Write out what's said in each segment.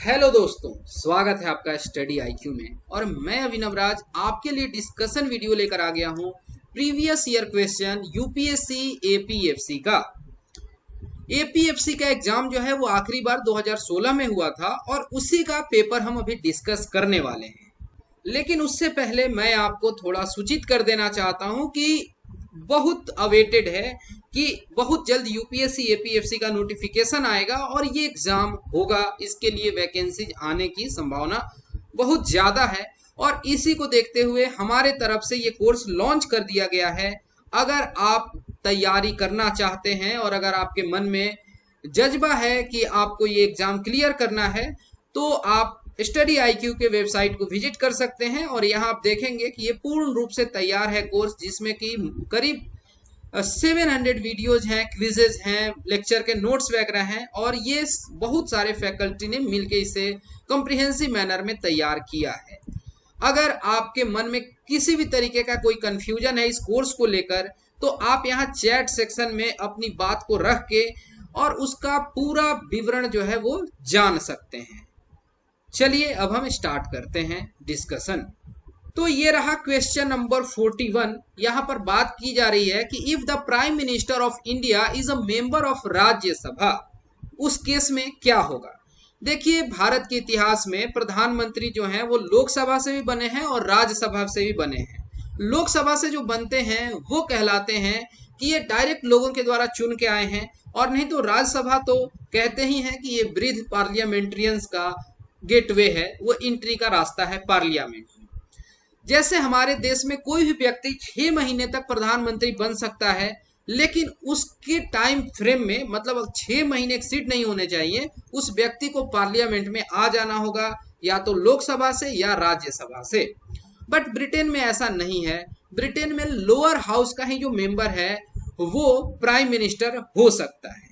Hello दोस्तों, स्वागत है आपका स्टडी आईक्यू में। और मैं अभिनव राज आपके लिए डिस्कशन वीडियो लेकर आ गया हूं previous year question UPSC APFC का। एपीएफसी का एग्जाम जो है वो आखिरी बार 2016 में हुआ था और उसी का पेपर हम अभी डिस्कस करने वाले हैं। लेकिन उससे पहले मैं आपको थोड़ा सूचित कर देना चाहता हूं कि बहुत अवेटेड है कि बहुत जल्द यूपीएससी एपीएफसी का नोटिफिकेशन आएगा और ये एग्जाम होगा। इसके लिए वैकेंसीज आने की संभावना बहुत ज़्यादा है और इसी को देखते हुए हमारे तरफ से ये कोर्स लॉन्च कर दिया गया है। अगर आप तैयारी करना चाहते हैं और अगर आपके मन में जज्बा है कि आपको ये एग्जाम क्लियर करना है तो आप स्टडी आईक्यू के वेबसाइट को विजिट कर सकते हैं और यहाँ आप देखेंगे कि ये पूर्ण रूप से तैयार है कोर्स, जिसमें कि करीब 700 वीडियोज हैं, क्विजेज हैं, लेक्चर के नोट्स वगैरह हैं और ये बहुत सारे फैकल्टी ने मिलकर इसे कॉम्प्रिहेंसिव मैनर में तैयार किया है। अगर आपके मन में किसी भी तरीके का कोई कंफ्यूजन है इस कोर्स को लेकर तो आप यहाँ चैट सेक्शन में अपनी बात को रख के और उसका पूरा विवरण जो है वो जान सकते हैं। चलिए अब हम स्टार्ट करते हैं डिस्कशन। तो ये रहा क्वेश्चन नंबर 41। यहाँ पर बात की जा रही है कि if the prime minister of India is a member of Rajya Sabha, उस केस में क्या होगा। देखिए, भारत के इतिहास में प्रधानमंत्री जो हैं वो लोकसभा से भी बने हैं और राज्यसभा से भी बने हैं। लोकसभा से जो बनते हैं वो कहलाते हैं कि ये डायरेक्ट लोगों के द्वारा चुन के आए हैं, और नहीं तो राज्यसभा तो कहते ही हैं कि ये वृद्ध पार्लियामेंट्रियंस का गेटवे है, वो एंट्री का रास्ता है पार्लियामेंट में। जैसे हमारे देश में कोई भी व्यक्ति 6 महीने तक प्रधानमंत्री बन सकता है, लेकिन उसके टाइम फ्रेम में मतलब 6 महीने एक्सीड नहीं होने चाहिए, उस व्यक्ति को पार्लियामेंट में आ जाना होगा, या तो लोकसभा से या राज्यसभा से। बट ब्रिटेन में ऐसा नहीं है। ब्रिटेन में लोअर हाउस का ही जो मेंबर है वो प्राइम मिनिस्टर हो सकता है।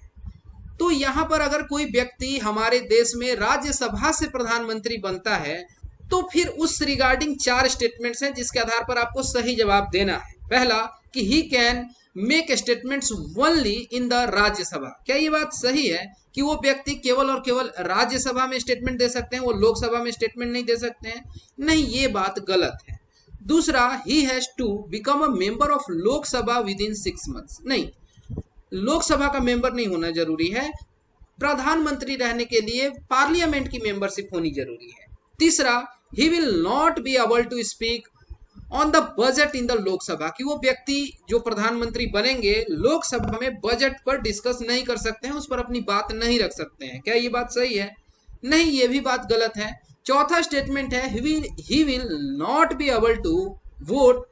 तो यहाँ पर अगर कोई व्यक्ति हमारे देश में राज्यसभा से प्रधानमंत्री बनता है तो फिर उस रिगार्डिंग 4 स्टेटमेंट्स हैं जिसके आधार पर आपको सही जवाब देना है। पहला कि he can make statements only in the Rajya Sabha. क्या ये बात सही है कि वो व्यक्ति केवल और केवल राज्यसभा में स्टेटमेंट दे सकते हैं, वो लोकसभा में स्टेटमेंट नहीं दे सकते हैं? नहीं, ये बात गलत है। दूसरा, he has to become a member of Lok Sabha within 6 months. नहीं, लोकसभा का मेंबर नहीं होना जरूरी है, प्रधानमंत्री रहने के लिए पार्लियामेंट की मेंबरशिप होनी जरूरी है। तीसरा, he will not be able to speak on the budget in the Lok Sabha, कि वो व्यक्ति जो प्रधानमंत्री बनेंगे लोकसभा में बजट पर डिस्कस नहीं कर सकते हैं, उस पर अपनी बात नहीं रख सकते हैं। क्या ये बात सही है? नहीं, ये भी बात गलत है। चौथा स्टेटमेंट है he will not be able to vote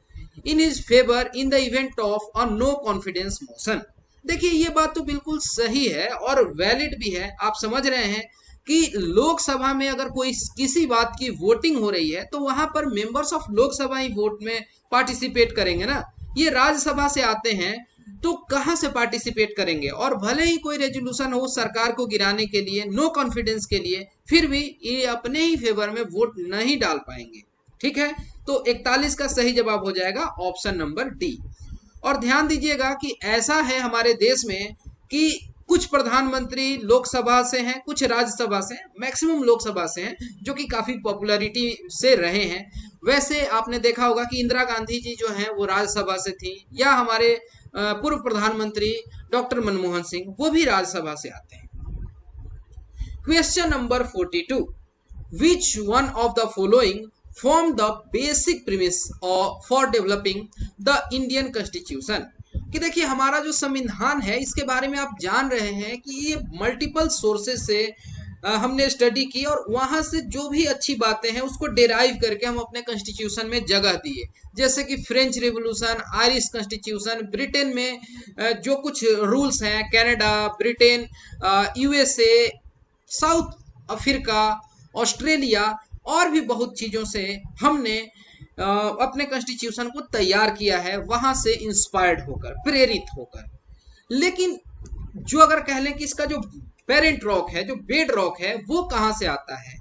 in his favour in the event of a no confidence motion. देखिए, ये बात तो बिल्कुल सही है और वैलिड भी है। आप समझ रहे हैं कि लोकसभा में अगर कोई किसी बात की वोटिंग हो रही है तो वहां पर members of Lok Sabha he vote में पार्टिसिपेट करेंगे ना। ये राज्यसभा से आते हैं तो कहां से पार्टिसिपेट करेंगे? और भले ही कोई रेजोल्यूशन हो सरकार को गिराने के लिए, नो कॉन्फिडेंस के लिए, फिर भी ये अपने ही फेवर में वोट नहीं डाल पाएंगे। ठीक है, तो 41 का सही जवाब हो जाएगा ऑप्शन नंबर डी। और ध्यान दीजिएगा कि ऐसा है हमारे देश में कि कुछ प्रधानमंत्री लोकसभा से हैं, कुछ राज्यसभा से हैं, मैक्सिमम लोकसभा से हैं, जो कि काफी पॉपुलैरिटी से रहे हैं। वैसे आपने देखा होगा कि इंदिरा गांधी जी जो हैं वो राज्यसभा से थी, या हमारे पूर्व प्रधानमंत्री डॉक्टर मनमोहन सिंह वो भी राज्यसभा से आते हैं। Question number 42, which one of the following form the basic premise for developing the Indian constitution. कि देखिए, हमारा जो संविधान है इसके बारे में आप जान रहे हैं कि ये मल्टीपल सोर्सेस से हमने स्टडी की और वहां से जो भी अच्छी बातें हैं उसको डेराइव करके हम अपने कॉन्स्टिट्यूशन में जगह दिए। जैसे कि French revolution, Irish constitution, Britain में जो कुछ रूल्स हैं, Canada, Britain, USA, south Africa, Australia और भी बहुत चीज़ों से हमने अपने कॉन्स्टिट्यूशन को तैयार किया है, वहां से इंस्पायर्ड होकर, प्रेरित होकर। लेकिन जो अगर कह लें कि इसका जो पेरेंट रॉक है, जो बेड रॉक है, वो कहां से आता है?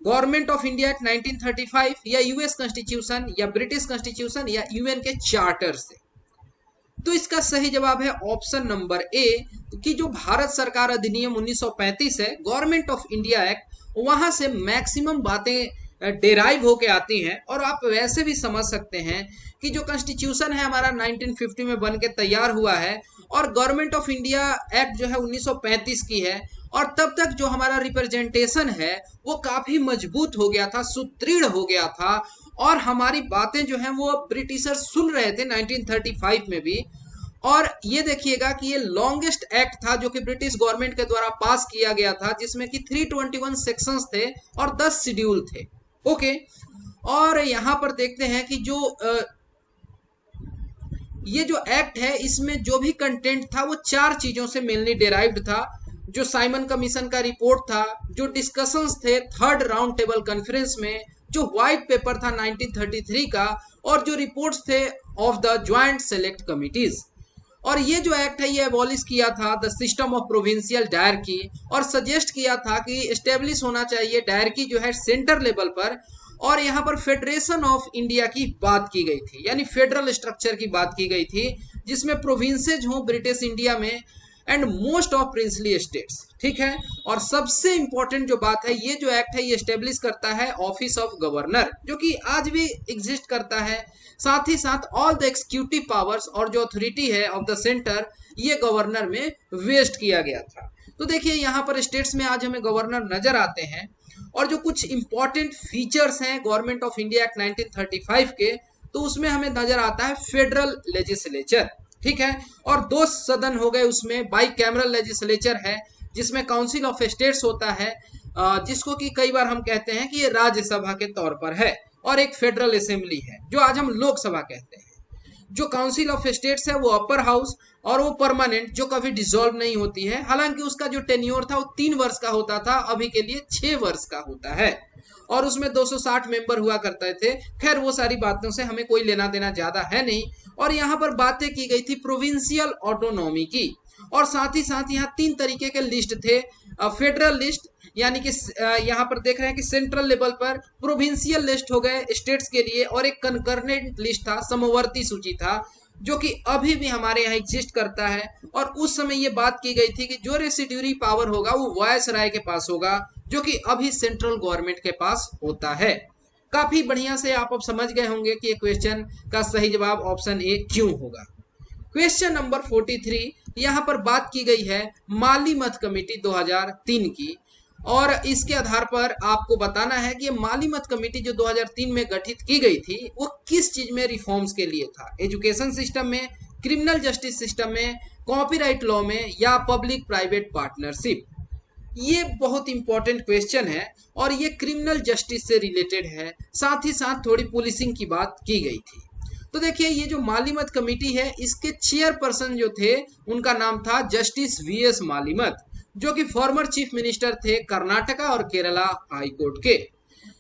गवर्नमेंट ऑफ इंडिया एक्ट 1935 या यूएस कॉन्स्टिट्यूशन या ब्रिटिश कॉन्स्टिट्यूशन या यूएन के चार्टर से? तो इसका सही जवाब है ऑप्शन नंबर ए, कि जो भारत सरकार अधिनियम 1935 है, गवर्नमेंट ऑफ इंडिया एक्ट, वहां से मैक्सिमम बातें डेराइव होके आती हैं। और आप वैसे भी समझ सकते हैं कि जो कॉन्स्टिट्यूशन है हमारा 1950 में बन के तैयार हुआ है और गवर्नमेंट ऑफ इंडिया एक्ट जो है 1935 की है, और तब तक जो हमारा रिप्रेजेंटेशन है वो काफी मजबूत हो गया था, सुदृढ़ हो गया था, और हमारी बातें जो हैं वो ब्रिटिशर सुन रहे थे 1935 में भी। और ये देखिएगा कि ये लॉन्गेस्ट एक्ट था जो कि ब्रिटिश गवर्नमेंट के द्वारा पास किया गया था, जिसमें कि 321 सेक्शंस थे और 10 शेड्यूल थे। ओके, और यहाँ पर देखते हैं कि जो ये जो एक्ट है इसमें जो भी कंटेंट था वो 4 चीजों से मेनली डेराइव्ड था। जो साइमन कमीशन का रिपोर्ट था, जो डिस्कशंस थे थर्ड राउंड टेबल कॉन्फ्रेंस में, जो व्हाइट पेपर था 1933 का, और जो रिपोर्ट्स थे of the joint select committees. और ये जो एक्ट है ये एबॉलिश किया था the system of provincial dyarchy, और सजेस्ट किया था कि एस्टेब्लिश होना चाहिए डायरकी जो है सेंटर लेवल पर। और यहाँ पर फेडरेशन ऑफ इंडिया की बात की गई थी, यानी फेडरल स्ट्रक्चर की बात की गई थी, जिसमें प्रोविंसेज हों ब्रिटिश इंडिया में and most of princely states. ठीक है, और सबसे इंपॉर्टेंट जो बात है, ये जो एक्ट है ये एस्टेब्लिश करता है ऑफिस ऑफ गवर्नर, जो कि आज भी एग्जिस्ट करता है। साथ ही साथ ऑल द एग्जीक्यूटिव पावर्स और जो अथॉरिटी है ऑफ द सेंटर, ये गवर्नर में वेस्ट किया गया था। तो देखिए यहाँ पर स्टेट्स में आज हमें गवर्नर नजर आते हैं, और जो कुछ इंपॉर्टेंट फीचर्स हैं गवर्नमेंट ऑफ इंडिया एक्ट 1935 के, तो उसमें हमें नजर आता है फेडरल लेजिस्लेचर। ठीक है, और 2 सदन हो गए, उसमें बाई कैमरल लेजिस्लेचर है जिसमें काउंसिल ऑफ स्टेट्स होता है, जिसको कि कई बार हम कहते हैं कि ये राज्यसभा के तौर पर है, और एक फेडरल असेंबली है जो आज हम लोकसभा कहते हैं। जो काउंसिल ऑफ स्टेट्स है वो अपर हाउस, और वो परमानेंट, जो कभी डिसॉल्व नहीं होती है। हालांकि उसका जो टेन्योर था वो 3 वर्ष का होता था, अभी के लिए 6 वर्ष का होता है, और उसमें 260 मेंबर हुआ करते थे। खैर वो सारी बातों से हमें कोई लेना देना ज्यादा है नहीं। और यहाँ पर बातें की गई थी प्रोविंशियल ऑटोनॉमी की, और साथ ही साथ यहाँ 3 तरीके के लिस्ट थे। फेडरल लिस्ट, यानी कि यहाँ पर देख रहे हैं कि सेंट्रल लेवल पर प्रोविंशियल लिस्ट हो गए स्टेट्स के लिए, और एक कंकर्नेंट लिस्ट था, समवर्ती सूची था, जो कि अभी भी हमारे यहाँ एग्जिस्ट करता है। और उस समय ये बात की गई थी कि जो रेसिड्यूरी पावर होगा वो वायसराय के पास होगा, जो कि अभी सेंट्रल गवर्नमेंट के पास होता है। काफी बढ़िया से आप अब समझ गए होंगे कि क्वेश्चन का सही जवाब ऑप्शन ए क्यों होगा। क्वेश्चन नंबर 43, यहाँ पर बात की गई है माली मत कमेटी 2003 की, और इसके आधार पर आपको बताना है कि ये माली मत कमेटी जो 2003 में गठित की गई थी वो किस चीज में रिफॉर्म्स के लिए था। एजुकेशन सिस्टम में, क्रिमिनल जस्टिस सिस्टम में, कॉपीराइट लॉ में, या पब्लिक प्राइवेट पार्टनरशिप। ये बहुत इंपॉर्टेंट क्वेश्चन है, और ये क्रिमिनल जस्टिस से रिलेटेड है, साथ ही साथ थोड़ी पुलिसिंग की बात की गई थी। तो देखिए ये जो मालीमत कमेटी है इसके चेयरपर्सन जो थे उनका नाम था जस्टिस वीएस मालीमत, जो कि फॉर्मर चीफ मिनिस्टर थे कर्नाटका और केरला हाई कोर्ट के।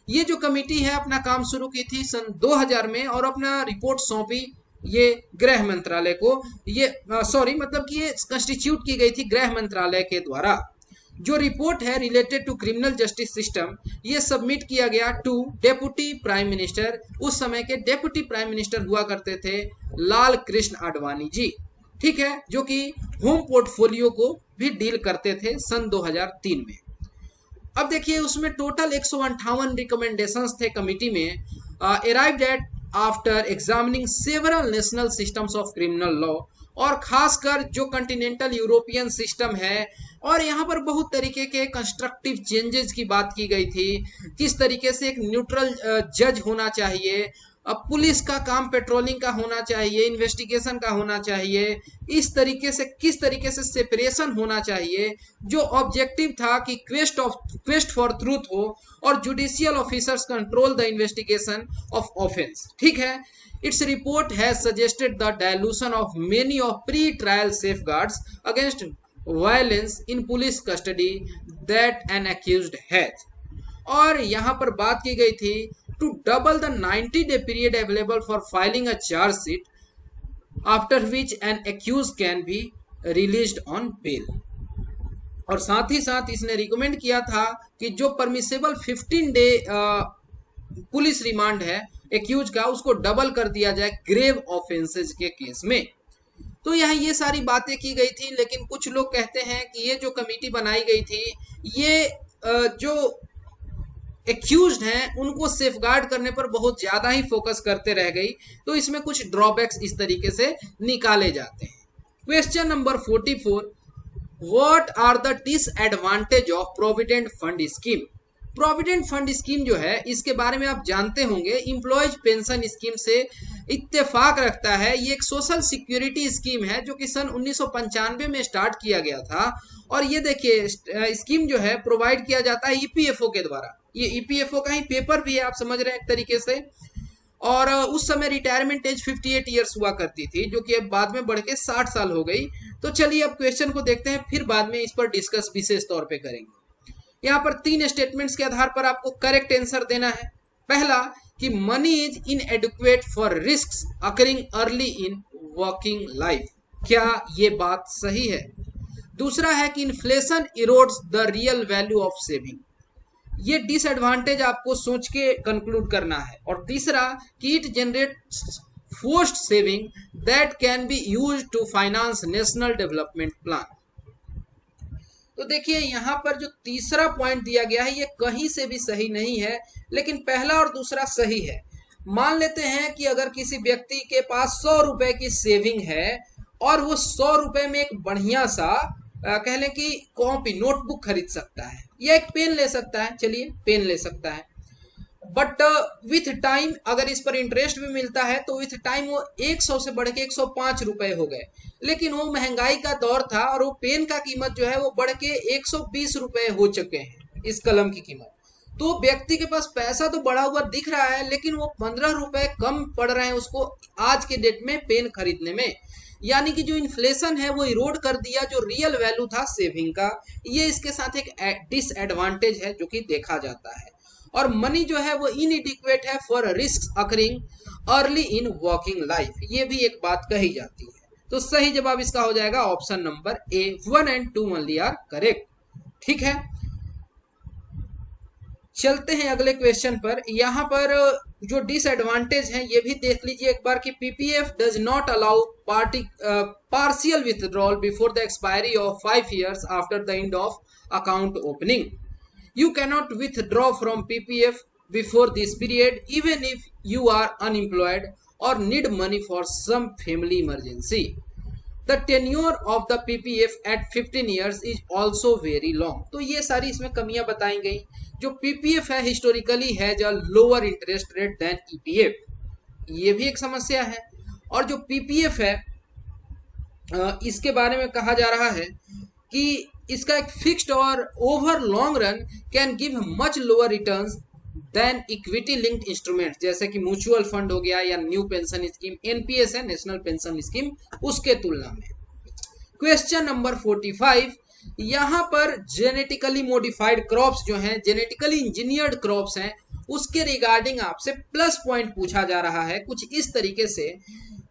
ये जो कमेटी है अपना काम शुरू की थी सन 2000 में, और अपना रिपोर्ट सौंपी ये गृह मंत्रालय को। ये मतलब कि ये कंस्टिट्यूट की गई थी गृह मंत्रालय के द्वारा। जो रिपोर्ट है related to criminal justice system, ये सबमिट किया गया टू डेप्यूटी प्राइम मिनिस्टर। उस समय के डेप्यूटी प्राइम मिनिस्टर हुआ करते थे लाल कृष्ण आडवाणी जी। ठीक है, जो कि होम पोर्टफोलियो को भी डील करते थे सन 2003 में। अब देखिए उसमें टोटल 158 रिकमेंडेशंस थे कमिटी में, arrived at after examining several national systems of criminal law, और खासकर जो कॉन्टिनेंटल यूरोपियन सिस्टम है। और यहाँ पर बहुत तरीके के कंस्ट्रक्टिव चेंजेस की बात की गई थी, किस तरीके से एक न्यूट्रल जज होना चाहिए, अब पुलिस का काम पेट्रोलिंग का होना चाहिए, इन्वेस्टिगेशन का होना चाहिए, इस तरीके से किस तरीके से सेपरेशन होना चाहिए। जो ऑब्जेक्टिव था कि क्वेस्ट फॉर ट्रूथ हो, और judicial officers control the investigation of offence. ठीक है, its report has suggested the dilution of many of pre-trial safeguards against violence in police custody that an accused has। और यहाँ पर बात की गई थी to double the 90-day period available for filing a charge sheet, after which an accused can be released on bail। और साथ ही साथ इसने रिकमेंड किया था कि जो परमिसेबल 15 डे पुलिस रिमांड है एक्यूज का, उसको डबल कर दिया जाए ग्रेव ऑफेंसेज के केस में। तो यहाँ ये सारी बातें की गई थी, लेकिन कुछ लोग कहते हैं कि ये जो कमेटी बनाई गई थी ये जो एक्यूज्ड हैं उनको सेफगार्ड करने पर बहुत ज्यादा ही फोकस करते रह गई, तो इसमें कुछ ड्रॉबैक्स इस तरीके से निकाले जाते हैं। Question number 44, what are the disadvantage of provident fund scheme. Provident fund scheme जो है इसके बारे में आप जानते होंगे, इंप्लॉयज पेंशन स्कीम से इत्तेफाक रखता है। ये एक सोशल सिक्योरिटी स्कीम है जो कि सन 1995 में स्टार्ट किया गया था। और ये देखिए स्कीम जो है प्रोवाइड किया जाता है ईपीएफओ के द्वारा। ये ईपीएफओ का ही पेपर भी है, आप समझ रहे हैं एक तरीके से। और उस समय रिटायरमेंट एज 58 ईयर्स हुआ करती थी, जो कि अब बाद में बढ़ के 60 साल हो गई। तो चलिए अब क्वेश्चन को देखते हैं, फिर बाद में इस पर डिस्कस विशेष तौर पे करेंगे। यहाँ पर 3 स्टेटमेंट्स के आधार पर आपको करेक्ट आंसर देना है। पहला कि money is inadequate for risks occurring early in working life, क्या ये बात सही है? दूसरा है कि inflation erodes the real value of saving, ये डिसएडवांटेज आपको सोच के कंक्लूड करना है। और तीसरा कि it generates forced saving that can be used to finance national development plan. तो देखिए यहाँ पर जो तीसरा पॉइंट दिया गया है ये कहीं से भी सही नहीं है, लेकिन पहला और दूसरा सही है। मान लेते हैं कि अगर किसी व्यक्ति के पास 100 रुपए की सेविंग है और वो 100 रुपए में एक बढ़िया सा कह लें कि कॉपी नोटबुक खरीद सकता है या एक पेन ले सकता है, चलिए पेन ले सकता है। बट विथ टाइम अगर इस पर इंटरेस्ट भी मिलता है तो विथ टाइम वो 100 से बढ़ के 105 रुपए हो गए। लेकिन वो महंगाई का दौर था और वो पेन का कीमत जो है वो बढ़ के 120 रुपए हो चुके हैं, इस कलम की कीमत। तो व्यक्ति के पास पैसा तो बढ़ा हुआ दिख रहा है, लेकिन वो 15 रुपए कम पड़ रहे हैं उसको आज के डेट में पेन खरीदने में। यानी कि जो इन्फ्लेशन है वो इरोड कर दिया जो रियल वैल्यू था सेविंग का। ये इसके साथ एक डिसएडवांटेज है जो कि देखा जाता है। और मनी जो है वो इनएडिक्वेट है for risk occurring early in working life, ये भी एक बात कही जाती है। तो सही जवाब इसका हो जाएगा ऑप्शन नंबर ए। 1 और 2 ओनली आर करेक्ट। ठीक है, चलते हैं अगले क्वेश्चन पर। यहाँ पर जो डिसएडवांटेज है ये भी देख लीजिए एक बार कि PPF does not allow partial withdrawal before the expiry of 5 years after the end of account opening. You cannot withdraw from PPF before this period even if you are unemployed or need money for some family emergency. The tenure of the PPF at 15 years is also very long. तो ये सारी इसमें कमियां बताई गई। जो PPF है historically है जो lower interest rate than EPF, ये भी एक समस्या है। और जो PPF है इसके बारे में कहा जा रहा है कि इसका एक फिक्स्ड और over long run can give much lower returns than equity linked instrument, जैसे कि म्यूचुअल फंड हो गया या न्यू पेंशन स्कीम, एनपीएस है नेशनल पेंशन स्कीम, उसके तुलना में। क्वेश्चन नंबर 45, यहाँ पर जेनेटिकली मॉडिफाइड क्रॉप्स जो हैं, जेनेटिकली इंजीनियर्ड क्रॉप्स हैं, उसके रिगार्डिंग आपसे प्लस पॉइंट पूछा जा रहा है कुछ इस तरीके से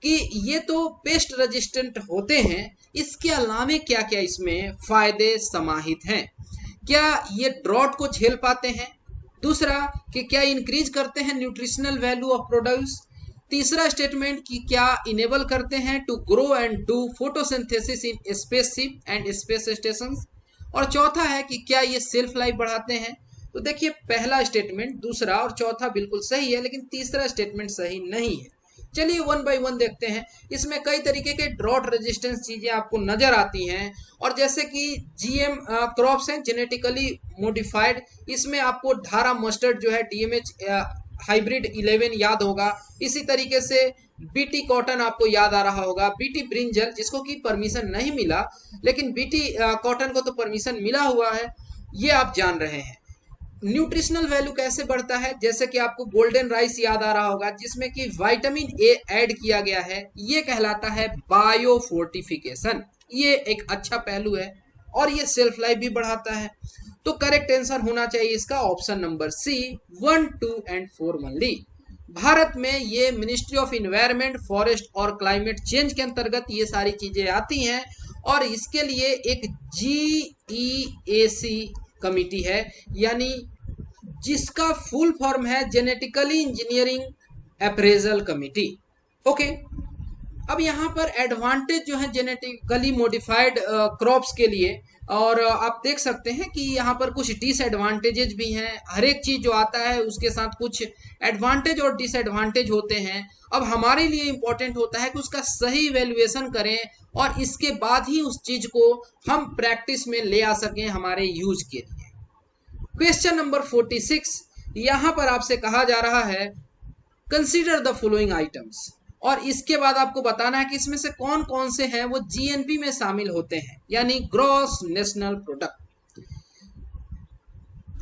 कि ये तो पेस्ट रेजिस्टेंट होते हैं, इसके अलावा क्या क्या इसमें फायदे समाहित हैं? क्या ये ड्रॉट को झेल पाते हैं? दूसरा कि क्या इंक्रीज करते हैं न्यूट्रिशनल वैल्यू ऑफ प्रोड्यूस? तीसरा स्टेटमेंट कि क्या इनेबल करते हैं to grow and do photosynthesis in spaceship and space stations? और चौथा है कि क्या ये सेल्फ लाइफ बढ़ाते हैं? तो देखिए पहला स्टेटमेंट, दूसरा और चौथा बिल्कुल सही है, लेकिन तीसरा स्टेटमेंट सही नहीं है। चलिए 1 by 1 देखते हैं। इसमें कई तरीके के ड्रॉट रेजिस्टेंस चीजें आपको नजर आती हैं। और जैसे कि जीएम क्रॉप्स हैं जेनेटिकली मॉडिफाइड, इसमें आपको धारा मस्टर्ड जो है डीएमएच हाइब्रिड 11 याद होगा। इसी तरीके से बीटी कॉटन आपको याद आ रहा होगा, बीटी ब्रिंजल जिसको कि परमिशन नहीं मिला, लेकिन बीटी कॉटन को तो परमिशन मिला हुआ है, ये आप जान रहे हैं। न्यूट्रिशनल वैल्यू कैसे बढ़ता है, जैसे कि आपको गोल्डन राइस याद आ रहा होगा जिसमें कि विटामिन ए ऐड किया गया है, ये कहलाता है बायो फोर्टिफिकेशन। ये एक अच्छा पहलू है और ये सेल्फ लाइफ भी बढ़ाता है। तो करेक्ट आंसर होना चाहिए इसका ऑप्शन नंबर सी 1, 2 और 4 ओनली। भारत में ये मिनिस्ट्री ऑफ इन्वायरमेंट, फॉरेस्ट और क्लाइमेट चेंज के अंतर्गत ये सारी चीजें आती हैं और इसके लिए एक GEAC कमिटी है, यानी जिसका फुल फॉर्म है genetically engineering appraisal committee. Okay, अब यहाँ पर एडवांटेज जो है जेनेटिकली मॉडिफाइड क्रॉप्स के लिए, और आप देख सकते हैं कि यहाँ पर कुछ डिसएडवांटेजेस भी हैं। हर एक चीज जो आता है उसके साथ कुछ एडवांटेज और डिसएडवांटेज होते हैं। अब हमारे लिए इंपॉर्टेंट होता है कि उसका सही इवेल्युएशन करें और इसके बाद ही उस चीज को हम प्रैक्टिस में ले आ सकें हमारे यूज के लिए। क्वेश्चन नंबर 46 यहाँ पर आपसे कहा जा रहा है कंसीडर द फॉलोइंग आइटम्स, और इसके बाद आपको बताना है कि इसमें से कौन कौन से हैं वो जीएनपी में शामिल होते हैं, यानी ग्रॉस नेशनल प्रोडक्ट।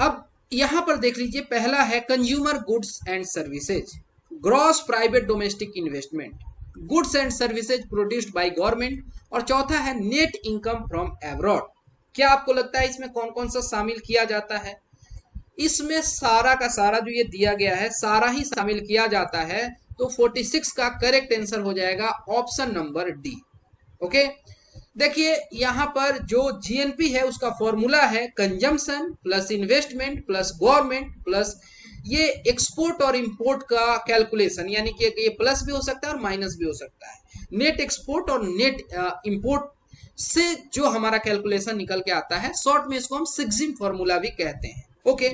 अब यहां पर देख लीजिए, पहला है consumer goods and services, gross private domestic investment, goods and services produced by government, और चौथा है नेट इनकम फ्रॉम अब्रॉड। क्या आपको लगता है इसमें कौन कौन सा शामिल किया जाता है? इसमें सारा का सारा जो ये दिया गया है सारा ही शामिल किया जाता है। तो 46 का करेक्ट आंसर हो जाएगा ऑप्शन नंबर डी। ओके, देखिए यहां पर जो जीएनपी है उसका फॉर्मूला है consumption plus investment plus government plus ये एक्सपोर्ट और इंपोर्ट का कैलकुलेशन, यानी कि ये प्लस भी हो सकता है और माइनस भी हो सकता है। नेट एक्सपोर्ट और नेट इंपोर्ट से जो हमारा कैलकुलेशन निकल के आता है, शॉर्ट में इसको हम सिग्जिम फॉर्मूला भी कहते हैं। ओके,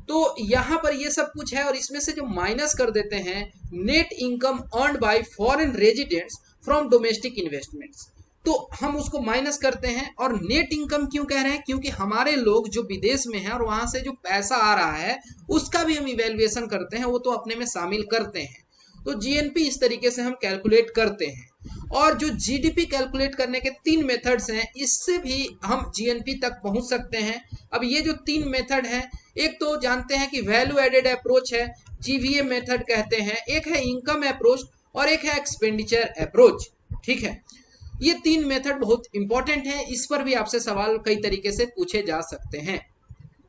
तो यहां पर ये सब कुछ है और इसमें से जो माइनस कर देते हैं net income earned bye foreign residents from domestic investments, तो हम उसको माइनस करते हैं। और नेट इनकम क्यों कह रहे हैं? क्योंकि हमारे लोग जो विदेश में हैं और वहां से जो पैसा आ रहा है उसका भी हम इवेल्युएशन करते हैं, वो तो अपने में शामिल करते हैं। तो जीएनपी इस तरीके से हम कैलकुलेट करते हैं। और जो जीडीपी कैलकुलेट करने के 3 मेथड्स हैं, इससे भी हम जीएनपी तक पहुंच सकते हैं। अब ये जो 3 मेथड हैं, एक तो जानते हैं कि वैल्यू एडेड अप्रोच है, जीवीए मेथड कहते हैं, एक है इनकम अप्रोच और एक है एक्सपेंडिचर अप्रोच। ठीक है, ये 3 मेथड बहुत इंपॉर्टेंट है, इस पर भी आपसे सवाल कई तरीके से पूछे जा सकते हैं।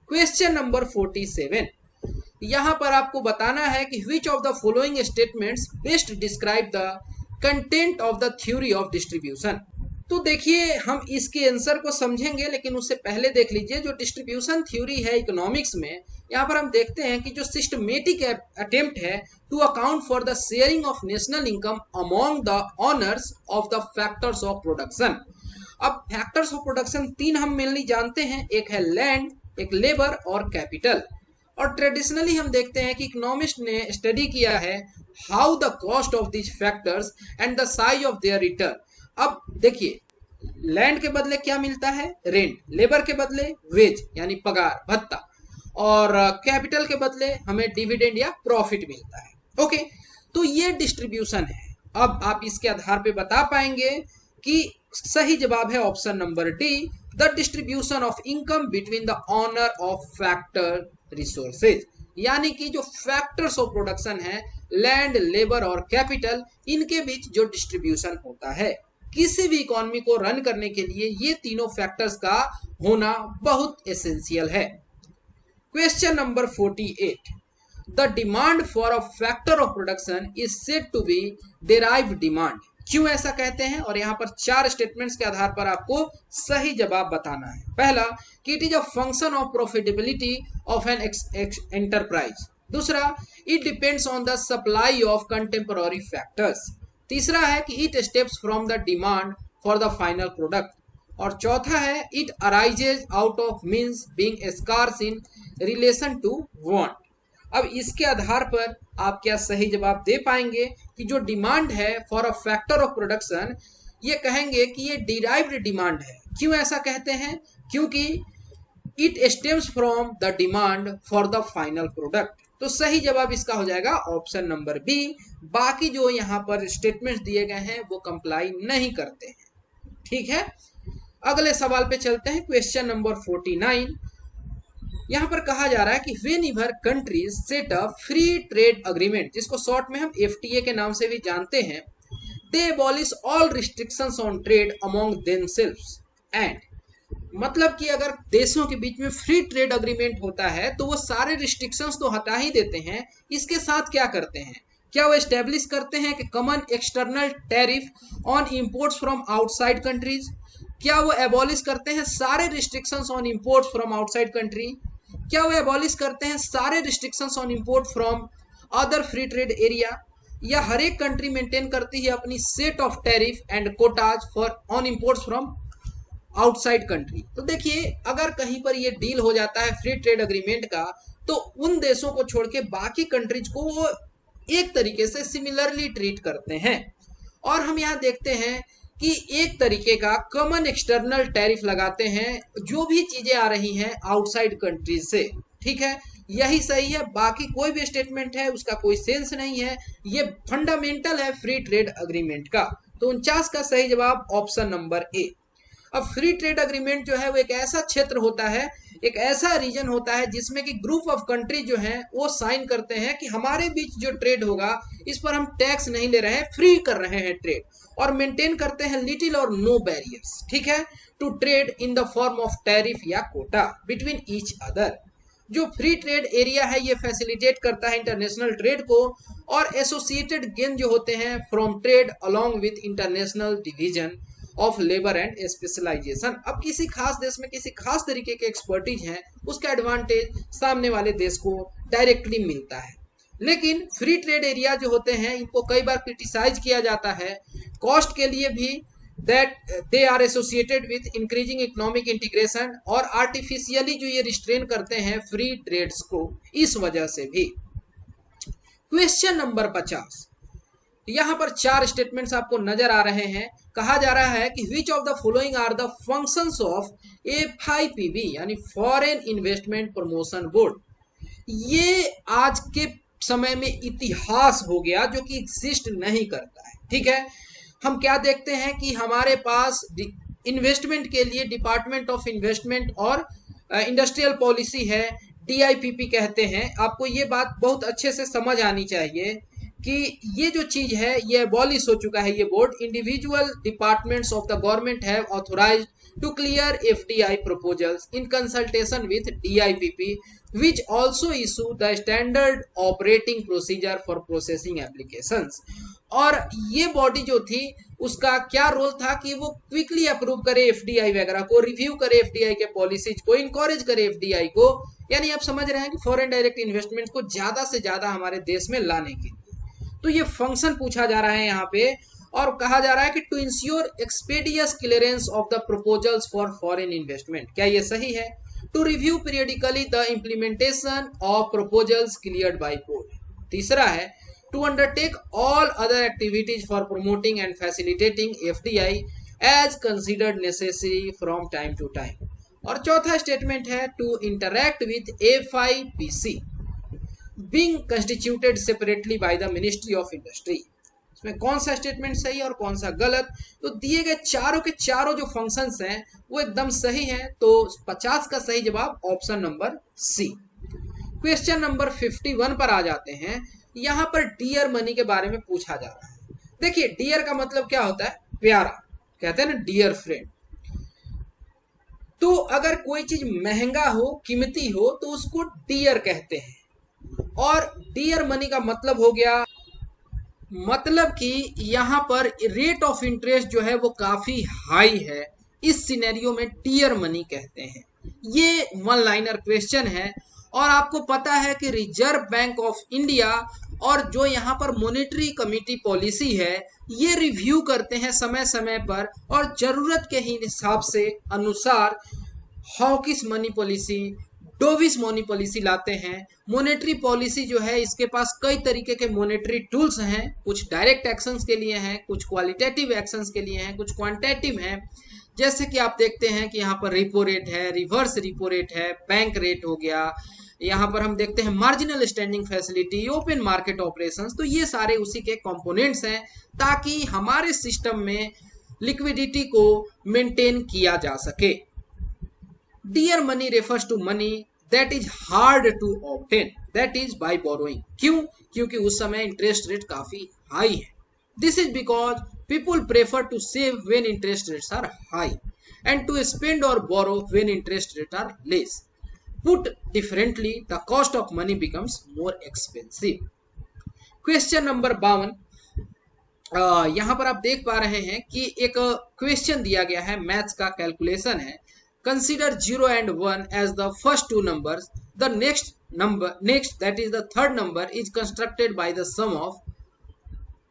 क्वेश्चन नंबर 47, यहां पर आपको बताना है कि which of the following statements best describe the content of the theory of distribution। तो देखिए हम इसके आंसर को समझेंगे, लेकिन उससे पहले देख लीजिए जो डिस्ट्रीब्यूशन थ्योरी है इकोनॉमिक्स में, यहाँ पर हम देखते हैं कि जो सिस्टमेटिक अटेम्प्ट है to account for the sharing of national income among the owners of the factors of production. अब फैक्टर्स ऑफ प्रोडक्शन 3 हम मेनली जानते हैं, एक है लैंड, एक लेबर और कैपिटल। और ट्रेडिशनली हम देखते हैं कि इकोनॉमिस्ट ने स्टडी किया है how the cost of this factors and the size of their return. अब देखिए, लैंड के बदले क्या मिलता है? रेंट। लेबर के बदले वेज यानी पगार भत्ता, और कैपिटल के बदले हमें डिविडेंड या प्रॉफिट मिलता है। ओके, तो ये डिस्ट्रीब्यूशन है। अब आप इसके आधार पे बता पाएंगे कि सही जवाब है option number D, the distribution of income between the owner of factor resources, यानी कि जो फैक्टर्स ऑफ प्रोडक्शन है, लैंड, लेबर और कैपिटल, इनके बीच जो डिस्ट्रीब्यूशन होता है। किसी भी इकोनॉमी को रन करने के लिए ये तीनों फैक्टर्स का होना बहुत एसेंशियल है। Question number 48, the demand for a factor of production is said to be derived demand. क्यों ऐसा कहते हैं? और यहाँ पर 4 स्टेटमेंट्स के आधार पर आपको सही जवाब बताना है। पहला कि it is a function of profitability of an enterprise. दूसरा, it depends on the supply of contemporary factors. तीसरा है कि it steps from the demand for the final product. और चौथा है it arises out of means being scarce in relation to want. अब इसके आधार पर आप क्या सही जवाब दे पाएंगे कि जो डिमांड है for a factor of production, ये कहेंगे कि ये डिराइव्ड डिमांड है। क्यों ऐसा कहते हैं? क्योंकि it stems from the demand for the final product. तो सही जवाब इसका हो जाएगा ऑप्शन नंबर बी। बाकी जो यहाँ पर स्टेटमेंट्स दिए गए हैं वो कंप्लाई नहीं करते हैं। ठीक है, अगले सवाल पे चलते हैं। क्वेश्चन नंबर 49, यहाँ पर कहा जा रहा है कि whenever countries set up free trade agreement, जिसको शॉर्ट में हम एफटीए के नाम से भी जानते हैं, they abolish all restrictions on trade among themselves and, मतलब कि अगर देशों के बीच में फ्री ट्रेड अग्रीमेंट होता है तो वो सारे रिस्ट्रिक्शंस तो हटा ही देते हैं, इसके साथ क्या करते हैं? क्या वो एस्टेब्लिश करते हैं कि common external tariff on imports from outside countries? क्या वो एबॉलिश करते हैं सारे restrictions on imports from outside country? क्या वो एबॉलिश करते हैं सारे restrictions on import from other free trade area? या हर एक कंट्री मेंटेन करती है अपनी set of tariff and Kota's for on imports from outside country. तो देखिए, अगर कहीं पर ये डील हो जाता है फ्री ट्रेड अग्रीमेंट का, तो उन देशों को छोड़ के बाकी कंट्रीज को वो एक तरीके से सिमिलरली ट्रीट करते हैं। और हम यहाँ देखते हैं कि एक तरीके का कॉमन एक्सटर्नल टैरिफ लगाते हैं जो भी चीजें आ रही हैं आउटसाइड कंट्रीज से। ठीक है, यही सही है, बाकी कोई भी स्टेटमेंट है उसका कोई सेंस नहीं है। ये फंडामेंटल है फ्री ट्रेड अग्रीमेंट का। तो 49 का सही जवाब ऑप्शन नंबर ए। अब फ्री ट्रेड अग्रीमेंट जो है वो एक ऐसा क्षेत्र होता है, एक ऐसा रीजन होता है जिसमें कि ग्रुप ऑफ कंट्री जो हैं वो साइन करते हैं कि हमारे बीच जो ट्रेड होगा इस पर हम टैक्स नहीं ले रहे हैं, फ्री कर रहे हैं ट्रेड, और मेंटेन करते हैं लिटिल और नो बैरियर्स। ठीक है, to trade in the form of tariff या कोटा बिटवीन ईच अदर। जो फ्री ट्रेड एरिया है ये फैसिलिटेट करता है इंटरनेशनल ट्रेड को, और एसोसिएटेड गेन जो होते हैं from trade along with international division of labour and specialisation. अब किसी खास देश में किसी खास तरीके के एक्सपर्टीज हैं, उसका एडवांटेज सामने वाले देश को डायरेक्टली मिलता है। लेकिन फ्री ट्रेड एरिया जो होते हैं इनको कई बार क्रिटिसाइज किया जाता है कॉस्ट के लिए भी, that they are associated with increasing economic integration, और आर्टिफिशियली जो ये रिस्ट्रेन करते हैं फ्री ट्रेड्स को, इस वजह से भी। क्वेश्चन नंबर 50, यहां पर 4 स्टेटमेंट्स आपको नजर आ रहे हैं। कहा जा रहा है कि which of the following are the functions of FIPB यानी फॉरेन इन्वेस्टमेंट प्रमोशन बोर्ड। ये आज के समय में इतिहास हो गया जो कि एग्जिस्ट नहीं करता है। ठीक है, हम क्या देखते हैं कि हमारे पास इन्वेस्टमेंट के लिए डिपार्टमेंट ऑफ इन्वेस्टमेंट और इंडस्ट्रियल पॉलिसी है, DIPP कहते हैं। आपको ये बात बहुत अच्छे से समझ आनी चाहिए कि ये जो चीज है ये अबॉलिश हो चुका है। ये board individual departments of the government have authorised to clear FDI proposals in consultation with DIPP, which also issue the standard operating procedure for processing applications। और ये बॉडी जो थी उसका क्या रोल था कि वो क्विकली अप्रूव करे FDI वगैरह को, रिव्यू करे FDI के पॉलिसीज को, इनकरेज करे FDI को। यानी आप समझ रहे हैं कि फॉरेन डायरेक्ट इन्वेस्टमेंट को ज्यादा से ज्यादा हमारे देश में लाने के लिए। तो ये फंक्शन पूछा जा रहा है यहाँ पे, और कहा जा रहा है कि to ensure expeditious clearance of the proposals for foreign investment. क्या ये सही है? To review periodically the implementation of proposals cleared by board. तीसरा है to undertake all other activities for promoting and facilitating FDI as considered necessary from time to time. और चौथा statement है to interact with FIPC being constituted separately by the Ministry of Industry। इसमें कौन सा statement सही है और कौन सा गलत? तो दिए गए चारों के चारों जो फंक्शंस हैं वो एकदम सही हैं। तो 50 का सही जवाब option number C. Question number 51 पर आ जाते हैं। यहां पर डियर मनी के बारे में पूछा जा रहा है। देखिए, डियर का मतलब क्या होता है? प्यारा, कहते हैं ना डियर फ्रेंड। तो अगर कोई चीज महंगा हो, कीमती हो, तो उसको डियर कहते हैं। और डियर मनी का मतलब हो गया, मतलब कि यहां पर रेट ऑफ इंटरेस्ट जो है वो काफी हाई है, इस सिनेरियो में डियर मनी कहते हैं। ये वन लाइनर क्वेश्चन है। और आपको पता है कि रिजर्व बैंक ऑफ इंडिया और जो यहाँ पर मॉनेटरी कमेटी पॉलिसी है ये रिव्यू करते हैं समय समय पर, और जरूरत के ही हिसाब से अनुसार hawkish money policy, dovish money policy लाते हैं। मॉनेटरी पॉलिसी जो है इसके पास कई तरीके के मॉनेटरी टूल्स हैं, कुछ डायरेक्ट एक्शंस के लिए हैं, कुछ क्वालिटेटिव एक्शंस के लिए हैं, कुछ क्वांटिटेटिव हैं। जैसे कि आप देखते हैं कि यहाँ पर रिपो रेट है, रिवर्स रिपो रेट है, बैंक रेट हो गया, यहाँ पर हम देखते हैं marginal standing facility, open market operations. तो ये सारे उसी के कंपोनेंट्स हैं ताकि हमारे सिस्टम में लिक्विडिटी को मेंटेन किया जा सके। Dear money refers to money that is hard to obtain, that is by borrowing. क्यों? क्योंकि उस समय इंटरेस्ट रेट काफी हाई है। This is because people prefer to save when interest rates are high and to spend और borrow when interest rate are less. Put differently, the cost of money becomes more expensive। Question number 52, यहां पर आप देख पा रहे हैं कि एक क्वेश्चन दिया गया है, मैथ्स का कैलकुलेशन है। Consider 0 and 1 as the first two numbers, the next that is the third number is constructed by the sum of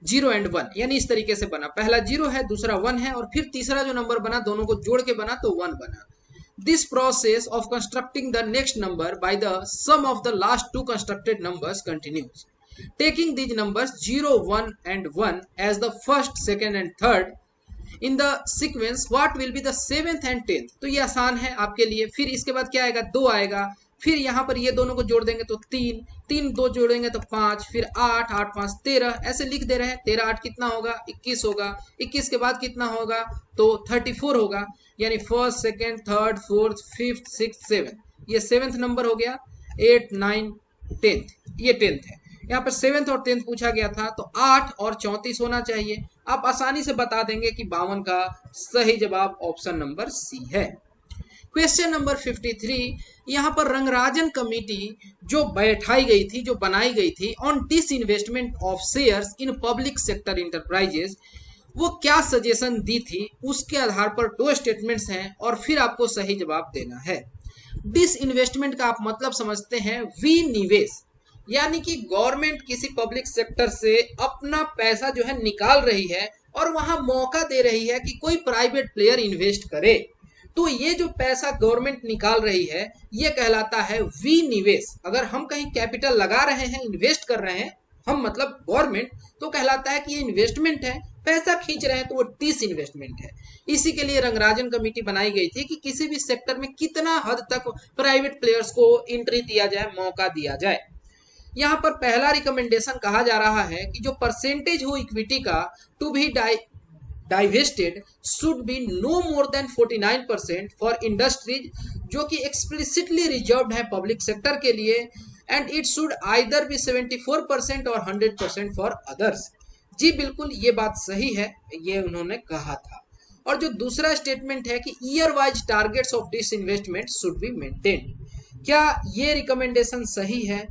0 and 1, यानी इस तरीके से बना, पहला 0 है, दूसरा 1 है, और फिर तीसरा जो नंबर बना दोनों को जोड़ के बना तो 1 बना। This process of constructing the next number by the sum of the last two constructed numbers continues. Taking these numbers 0, 1 and 1 as the first, second and third in the sequence, what will be the 7th and 10th? तो ये आसान है आपके लिए। फिर इसके बाद क्या आएगा, 2 आएगा, फिर यहाँ पर ये दोनों को जोड़ देंगे तो 3, 3 2 जोड़ेंगे तो 5, फिर 8, 8 5 13, ऐसे लिख दे रहे हैं। 13 8 कितना होगा, 21 होगा, 21 के बाद कितना होगा तो 34 होगा, यानी first, second, third, fourth, fifth, six, seven, ये 7th नंबर हो गया। 8 9 10th, ये 10th है। यहाँ पर 7th और 10th पूछा गया था तो 8 और 34 होना चाहिए। आप आसानी से बता देंगे कि 52 का सही जवाब ऑप्शन नंबर सी है। क्वेश्चन नंबर 53, यहाँ पर रंगराजन कमेटी जो बैठाई गई थी, जो बनाई गई थी on disinvestment of shares in public sector enterprises, वो क्या सजेशन दी थी, उसके आधार पर 2 स्टेटमेंट्स हैं और फिर आपको सही जवाब देना है। डिसइन्वेस्टमेंट का आप मतलब समझते हैं विनिवेश, यानी कि गवर्नमेंट किसी पब्लिक सेक्टर से अपना पैसा जो है निकाल रही है और वहां मौका दे रही है कि कोई प्राइवेट प्लेयर इन्वेस्ट करे। तो ये जो पैसा गवर्नमेंट निकाल रही है ये कहलाता है विनिवेश। अगर हम कहीं कैपिटल लगा रहे हैं, इन्वेस्ट कर रहे हैं, हम मतलब गवर्नमेंट, तो कहलाता है कि ये इन्वेस्टमेंट है, पैसा खींच रहे हैं तो वो डिसइन्वेस्टमेंट है। इसी के लिए रंगराजन कमेटी बनाई गई थी कि किसी भी सेक्टर में कितना हद तक प्राइवेट प्लेयर्स को एंट्री दिया जाए, मौका दिया जाए। यहाँ पर पहला रिकमेंडेशन कहा जा रहा है कि जो परसेंटेज हो इक्विटी का to be divested should be no more than 49% for industries जो कि explicitly reserved है पब्लिक सेक्टर के लिए, and it should either be 74% और 100% for others। जी बिल्कुल, ये बात सही है, ये उन्होंने कहा था। और जो दूसरा स्टेटमेंट है कि year wise targets of disinvestment should be maintain, क्या ये रिकमेंडेशन सही है?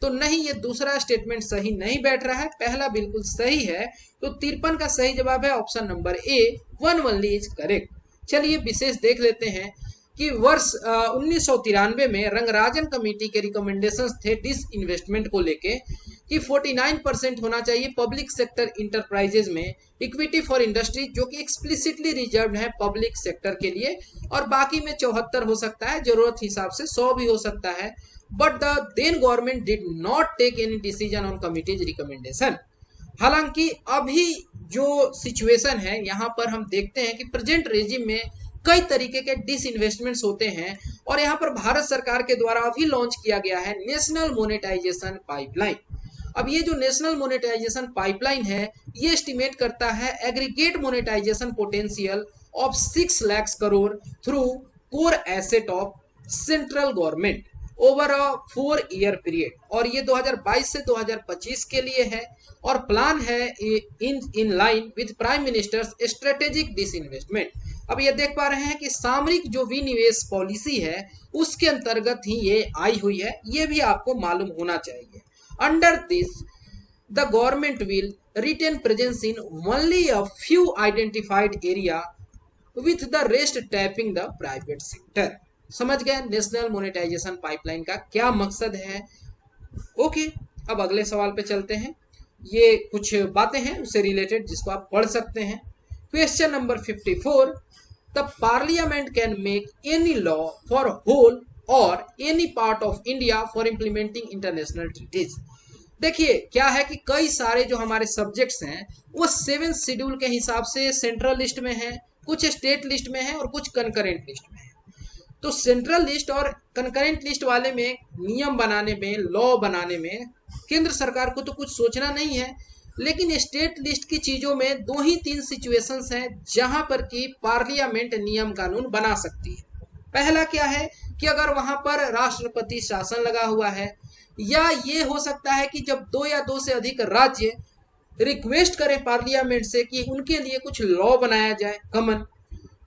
तो नहीं, ये दूसरा स्टेटमेंट सही नहीं बैठ रहा है, पहला बिल्कुल सही है। तो 53 का सही जवाब है option number A, 1 only is correct. चलिए विशेष देख लेते हैं कि वर्ष 1993 में रंगराजन कमेटी के रिकमेंडेशंस थे डिस इन्वेस्टमेंट को लेके कि 49% होना चाहिए पब्लिक सेक्टर इंटरप्राइजेज में इक्विटी फॉर इंडस्ट्री, जो कि एक्सप्लिसिटली रिजर्व्ड है पब्लिक सेक्टर के लिए, और बाकी में 74 हो सकता है, जरूरत हिसाब से 100 भी हो सकता है। But the then government did not take any decision on committee's recommendation. हालांकि अभी जो सिचुएशन है यहाँ पर हम देखते हैं कि प्रेजेंट रेजिम में कई तरीके के डिसइन्वेस्टमेंट्स होते हैं, और यहाँ पर भारत सरकार के द्वारा अभी लॉन्च किया गया है नेशनल मोनेटाइजेशन पाइपलाइन। अब ये जो नेशनल मोनेटाइजेशन पाइपलाइन है ये एस्टिमेट करता है aggregate monetisation potential of 6 lakh crore through core asset of central government over a 4-year period, और ये 2022 से 2025 के लिए है, और प्लान है in line with prime ministers strategic disinvestment. अब ये देख पा रहे हैं कि सामरिक जो विनिवेश पॉलिसी है उसके अंतर्गत ही ये आई हुई है, ये भी आपको मालूम होना चाहिए। Under this the government will retain presence in only a few identified area with the rest tapping the private sector. समझ गए नेशनल मोनेटाइजेशन पाइपलाइन का क्या मकसद है? ओके, अब अगले सवाल पे चलते हैं। ये कुछ बातें हैं उससे रिलेटेड जिसको आप पढ़ सकते हैं। Question number 54, the parliament can make any law for whole और any part of India for implementing international treaties. देखिए क्या है कि कई सारे जो हमारे सब्जेक्ट्स हैं वो 7th शेड्यूल के हिसाब से सेंट्रल लिस्ट में है, कुछ स्टेट लिस्ट में है और कुछ कंकरेंट लिस्ट में है। तो सेंट्रल लिस्ट और कंकरेंट लिस्ट वाले में नियम बनाने में, लॉ बनाने में केंद्र सरकार को तो कुछ सोचना नहीं है, लेकिन स्टेट लिस्ट की चीजों में 2 ही 3 सिचुएशंस हैं जहां पर कि पार्लियामेंट नियम कानून बना सकती है। पहला क्या है कि अगर वहां पर राष्ट्रपति शासन लगा हुआ है, या ये हो सकता है कि जब 2 या 2 से अधिक राज्य रिक्वेस्ट करें पार्लियामेंट से कि उनके लिए कुछ लॉ बनाया जाए कॉमन।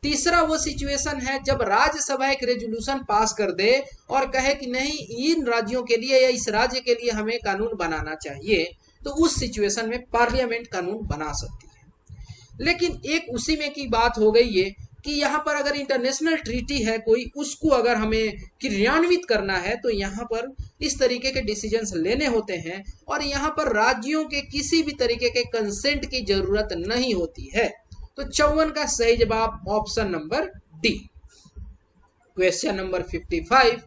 तीसरा वो सिचुएशन है जब राज्यसभा एक रेजोल्यूशन पास कर दे और कहे कि नहीं, इन राज्यों के लिए या इस राज्य के लिए हमें कानून बनाना चाहिए, तो उस सिचुएशन में पार्लियामेंट कानून बना सकती है। लेकिन एक उसी में की बात हो गई है कि यहाँ पर अगर इंटरनेशनल ट्रीटी है कोई, उसको अगर हमें क्रियान्वित करना है तो यहाँ पर इस तरीके के डिसीजंस लेने होते हैं और यहाँ पर राज्यों के किसी भी तरीके के कंसेंट की जरूरत नहीं होती है। तो 54 का सही जवाब option number D. Question number 55,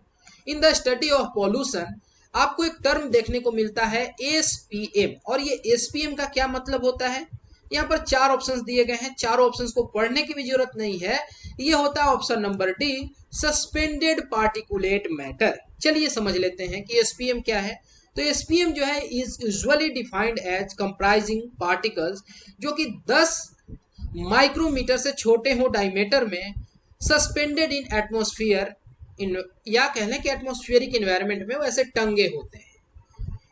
in the study of pollution आपको एक टर्म देखने को मिलता है एसपीएम, और ये एसपीएम का क्या मतलब होता है। यहाँ पर 4 ऑप्शंस दिए गए हैं, चारों ऑप्शंस को पढ़ने की भी जरूरत नहीं है। ये होता है option number D, suspended particulate matter. चलिए समझ लेते हैं कि एसपीएम क्या है। तो एसपीएम जो है is usually defined as comprising particles जो कि 10 माइक्रोमीटर से छोटे हो डायमीटर में, सस्पेंडेड इन एटमॉस्फेयर, या कह लें कि एटमॉस्फेरिक एनवायरनमेंट में वैसे टंगे होते हैं।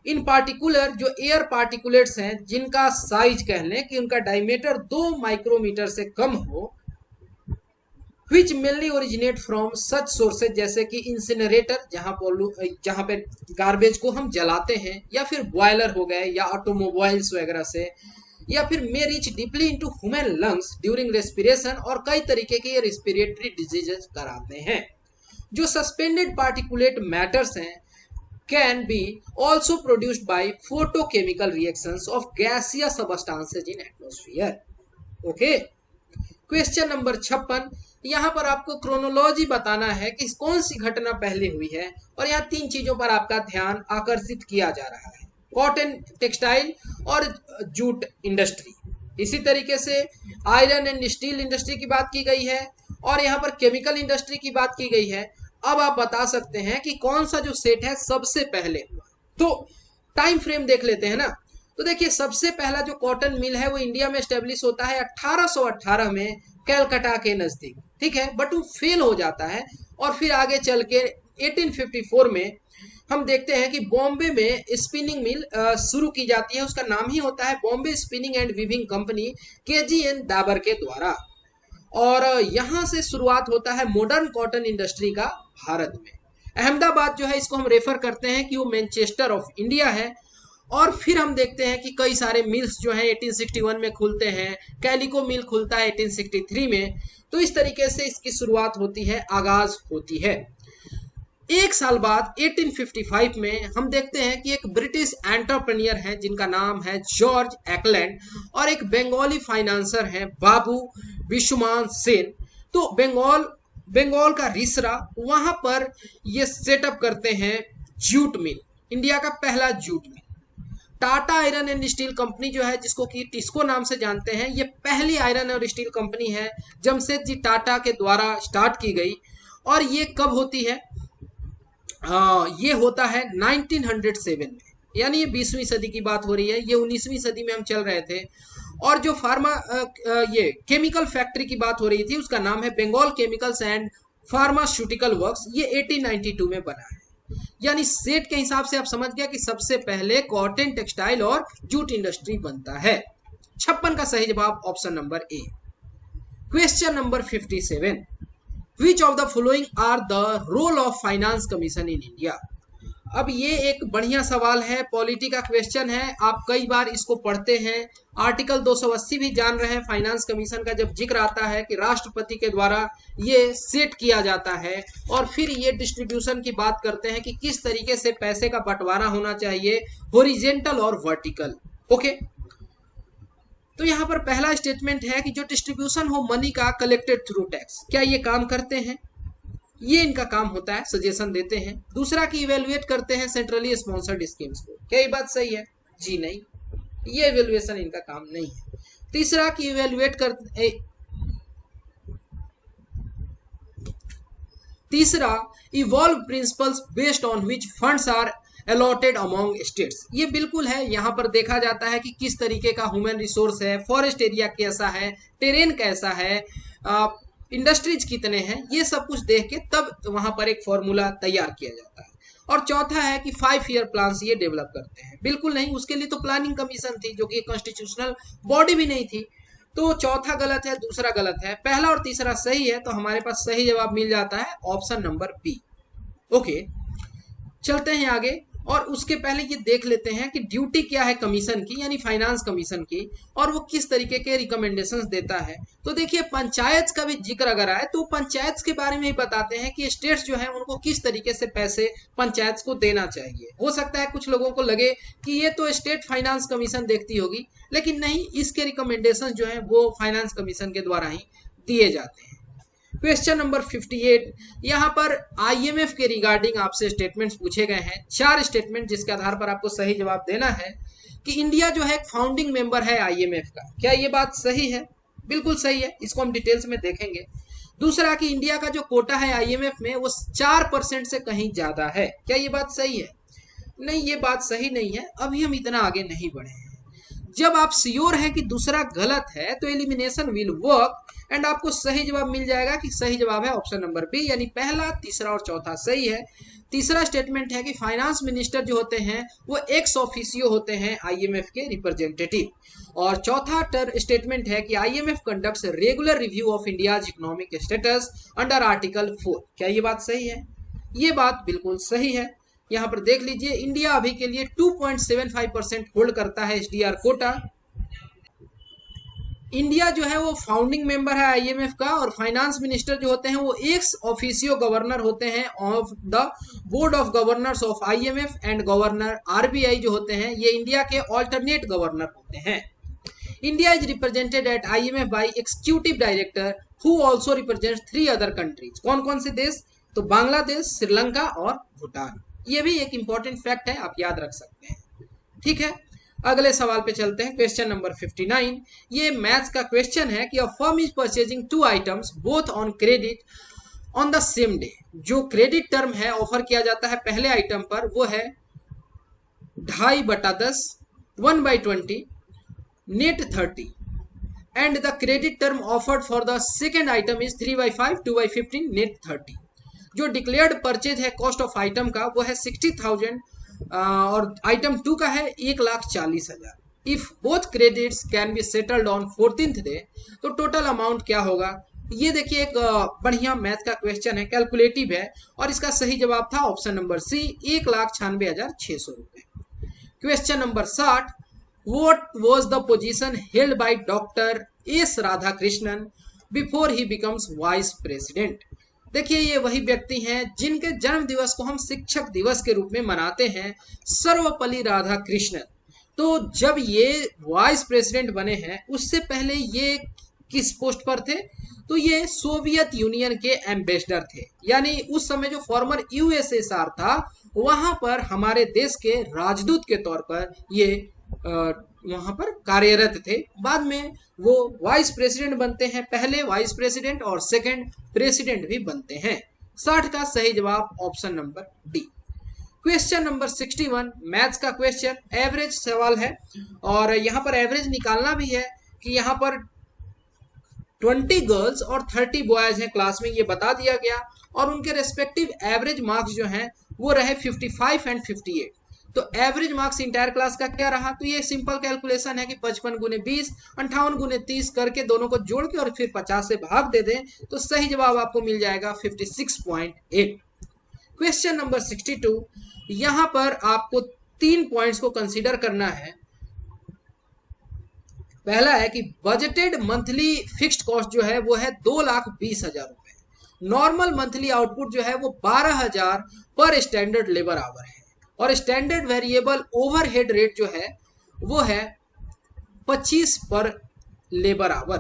इन पार्टिकुलर जो एयर पार्टिकुलेट्स हैं जिनका साइज कह लें कि उनका डायमीटर 2 माइक्रोमीटर से कम हो, which mainly originate from such sources जैसे कि इंसिनरेटर जहां पे गार्बेज को हम जलाते हैं, या फिर बॉयलर हो गए, या ऑटोमोबाइल्स वगैरह से, या फिर may reach deeply into human lungs during respiration, और कई तरीके के ये रेस्पिरेटरी डिजीजेस कराते हैं। जो सस्पेंडेड पार्टिकुलेट मैटर्स हैं can be also produced by photochemical reactions of gaseous substances in atmosphere. Okay. Question number 56, यहाँ पर आपको क्रोनोलॉजी बताना है कि कौन सी घटना पहले हुई है, और यहाँ 3 चीजों पर आपका ध्यान आकर्षित किया जा रहा है, कॉटन टेक्सटाइल और जूट इंडस्ट्री। इसी तरीके से आयरन एंड स्टील इंडस्ट्री की बात की गई है, और यहाँ पर केमिकल इंडस्ट्री की बात की गई है। अब आप बता सकते हैं कि कौन सा जो सेट है सबसे पहले हुआ। तो टाइम फ्रेम देख लेते हैं ना। तो देखिए सबसे पहला जो कॉटन मिल है वो इंडिया में एस्टेब्लिश होता है 1818 में कैलकाटा के नजदीक, ठीक है, बट वो फेल हो जाता है। और फिर आगे चल के 1854 में हम देखते हैं कि बॉम्बे में स्पिनिंग मिल शुरू की जाती है, उसका नाम ही होता है Bombay spinning and weaving company KGN दाबर के द्वारा, और यहां से शुरुआत होता है मॉडर्न कॉटन इंडस्ट्री का भारत में। अहमदाबाद जो है इसको हम रेफर करते हैं कि वो मैनचेस्टर ऑफ इंडिया है। और फिर हम देखते हैं कि कई सारे मिल्स जो है 1861 में खुलते हैं, कैलिको मिल खुलता है 1863 में। तो इस तरीके से इसकी शुरुआत होती है, आगाज होती है। एक साल बाद 1855 में हम देखते हैं कि एक ब्रिटिश एंटरप्रेन्योर है जिनका नाम है जॉर्ज एक्लैंड, और एक बंगाली फाइनेंसर है बाबू विश्वमान सेन। तो बंगाल का रिसरा, वहां पर ये सेटअप करते हैं जूट मिल, इंडिया का पहला jute mill. Tata iron and steel company जो है, जिसको कि टिस्को नाम से जानते हैं, ये पहली आयरन और स्टील कंपनी है जमशेदजी टाटा के द्वारा स्टार्ट की गई। और ये कब होती है? ये होता है 1907 में, यानी ये 20वीं सदी की बात हो रही है, ये 19वीं सदी में हम चल रहे थे। और जो ये केमिकल फैक्ट्री की बात हो रही थी, उसका नाम है Bengal chemicals and pharmaceutical works, ये 1892 में बना है। यानी सेट के हिसाब से आप समझ गया कि सबसे पहले कॉटन टेक्सटाइल और जूट इंडस्ट्री बनता है। 56 का सही जवाब option number A. Question number 57, Which of the following are the role of finance commission in India? अब ये एक बढ़िया सवाल है, पॉलिटी का क्वेश्चन है, आप कई बार इसको पढ़ते हैं। आर्टिकल 280 भी जान रहे हैं। फाइनेंस कमीशन का जब जिक्र आता है कि राष्ट्रपति के द्वारा ये सेट किया जाता है, और फिर ये डिस्ट्रीब्यूशन की बात करते हैं कि किस तरीके से पैसे का बंटवारा होना चाहिए, हॉरिजेंटल और वर्टिकल। ओके, तो यहाँ पर पहला स्टेटमेंट है कि जो डिस्ट्रीब्यूशन हो मनी का कलेक्टेड थ्रू टैक्स, क्या ये काम करते हैं? ये इनका काम होता है, सजेशन देते हैं। दूसरा कि इवेलुएट करते हैं सेंट्रली स्पॉन्सर्ड स्कीम्स को। क्या ये बात सही है? जी नहीं, ये इवेलुएशन इनका काम नहीं है। तीसरा कि तीसरा evolve principles based on which funds are allotted among states. ये बिल्कुल है, यहाँ पर देखा जाता है कि किस तरीके का ह्यूमन रिसोर्स है, फॉरेस्ट एरिया कैसा है, टेरेन कैसा है, इंडस्ट्रीज कितने हैं, ये सब कुछ देख के तब वहां पर एक फॉर्मूला तैयार किया जाता है। और चौथा है कि 5 ईयर प्लान ये डेवलप करते हैं। बिल्कुल नहीं, उसके लिए तो प्लानिंग कमीशन थी जो कि कॉन्स्टिट्यूशनल बॉडी भी नहीं थी। तो चौथा गलत है, दूसरा गलत है, पहला और तीसरा सही है। तो हमारे पास सही जवाब मिल जाता है ऑप्शन नंबर बी। ओके, चलते हैं आगे। और उसके पहले ये देख लेते हैं कि ड्यूटी क्या है कमीशन की, यानी फाइनेंस कमीशन की, और वो किस तरीके के रिकमेंडेशंस देता है। तो देखिए पंचायत का भी जिक्र अगर आए तो पंचायत के बारे में ही बताते हैं कि स्टेट्स जो है उनको किस तरीके से पैसे पंचायत को देना चाहिए। हो सकता है कुछ लोगों को लगे कि ये तो स्टेट फाइनेंस कमीशन देखती होगी, लेकिन नहीं, इसके रिकमेंडेशन जो है वो फाइनेंस कमीशन के द्वारा ही दिए जाते हैं। क्वेश्चन नंबर 58, यहाँ पर आईएमएफ के रिगार्डिंग आपसे स्टेटमेंट्स पूछे गए हैं, 4 स्टेटमेंट, जिसके आधार पर आपको सही जवाब देना है कि इंडिया जो है एक फाउंडिंग मेंबर है आईएमएफ का। क्या ये बात सही है? बिल्कुल सही है, इसको हम डिटेल्स में देखेंगे। दूसरा कि इंडिया का जो कोटा है आईएमएफ में वो 4% से कहीं ज्यादा है। क्या ये बात सही है? नहीं, ये बात सही नहीं है, अभी हम इतना आगे नहीं बढ़े हैं। जब आप श्योर हैं कि दूसरा गलत है तो एलिमिनेशन विल वर्क एंड आपको सही जवाब मिल जाएगा कि सही जवाब है ऑप्शन नंबर बी, यानी पहला, तीसरा और चौथा सही है। तीसरा स्टेटमेंट है कि फाइनेंस मिनिस्टर जो होते हैं वो एक्स ऑफिशियो होते हैं आईएमएफ के रिप्रेजेंटेटिव। और चौथा स्टेटमेंट है कि IMF conducts regular review of India's economic status under article 4। क्या ये बात सही है? ये बात बिल्कुल सही है। यहाँ पर देख लीजिए, इंडिया अभी के लिए 2.75% होल्ड करता है एसडीआर कोटा। इंडिया जो है वो फाउंडिंग मेंबर है आईएमएफ का, और फाइनेंस मिनिस्टर जो होते हैं वो एक्स ऑफिशियो गवर्नर होते हैं of the board of governors of IMF and governor RBI जो होते हैं ये इंडिया के ऑल्टरनेट गवर्नर होते हैं। India is represented at IMF by executive director who also represents 3 other countries. कौन कौन से देश? तो बांग्लादेश, श्रीलंका और भूटान। ये भी एक इंपॉर्टेंट फैक्ट है, आप याद रख सकते हैं। ठीक है, अगले सवाल पे चलते हैं। क्वेश्चन नंबर 59, ये मैथ्स का क्वेश्चन है कि a firm is purchasing 2 items both on credit on the same day. जो क्रेडिट टर्म है ऑफर किया जाता है पहले आइटम पर वो है 2.5/10, 1/20, net 30, and the credit term offered for the second item is 3/5, 2/15, net 30। जो डिक्लेयर्ड परचेज है कॉस्ट ऑफ आइटम का वो है 60,000 और आइटम 2 का है 1,40,000। If both credits can be settled on 14th day तो टोटल अमाउंट क्या होगा? ये देखिए एक बढ़िया मैथ का क्वेश्चन है, कैलकुलेटिव है, और इसका सही जवाब था ऑप्शन नंबर सी, 1,96,600 रुपए। Question number 60, what was the position held by doctor S Radhakrishnan before he becomes vice president? देखिए ये वही व्यक्ति हैं जिनके जन्म दिवस को हम शिक्षक दिवस के रूप में मनाते हैं, सर्वपल्ली राधाकृष्णन। तो जब ये वाइस प्रेसिडेंट बने हैं उससे पहले ये किस पोस्ट पर थे? तो ये सोवियत यूनियन के एम्बेसडर थे, यानी उस समय जो फॉर्मर यूएसएसआर था वहां पर हमारे देश के राजदूत के तौर पर ये वहां पर कार्यरत थे। बाद में वो वाइस प्रेसिडेंट बनते हैं, पहले वाइस प्रेसिडेंट और सेकंड प्रेसिडेंट भी बनते हैं। 60 का सही जवाब option number D. Question number 61, maths का क्वेश्चन, एवरेज सवाल है, और यहाँ पर एवरेज निकालना भी है कि यहाँ पर 20 गर्ल्स और 30 बॉयज हैं क्लास में, ये बता दिया गया, और उनके रेस्पेक्टिव एवरेज मार्क्स जो हैं वो रहे 55 एंड 58। तो एवरेज मार्क्स इंटायर क्लास का क्या रहा? तो ये सिंपल कैलकुलेशन है कि 55 गुने 20, 58 गुने 30 करके दोनों को जोड़ के और फिर 50 से भाग दे दें तो सही जवाब आपको मिल जाएगा 56.8। क्वेश्चन नंबर 62, यहां पर आपको 3 पॉइंट्स को कंसीडर करना है। पहला है कि बजटेड मंथली फिक्स्ड कॉस्ट जो है वो है 2,20,000 रुपए। नॉर्मल मंथली आउटपुट जो है वो 12,000 पर स्टैंडर्ड लेबर आवर है, और स्टैंडर्ड वेरिएबल ओवरहेड रेट जो है वो है 25 पर लेबर आवर।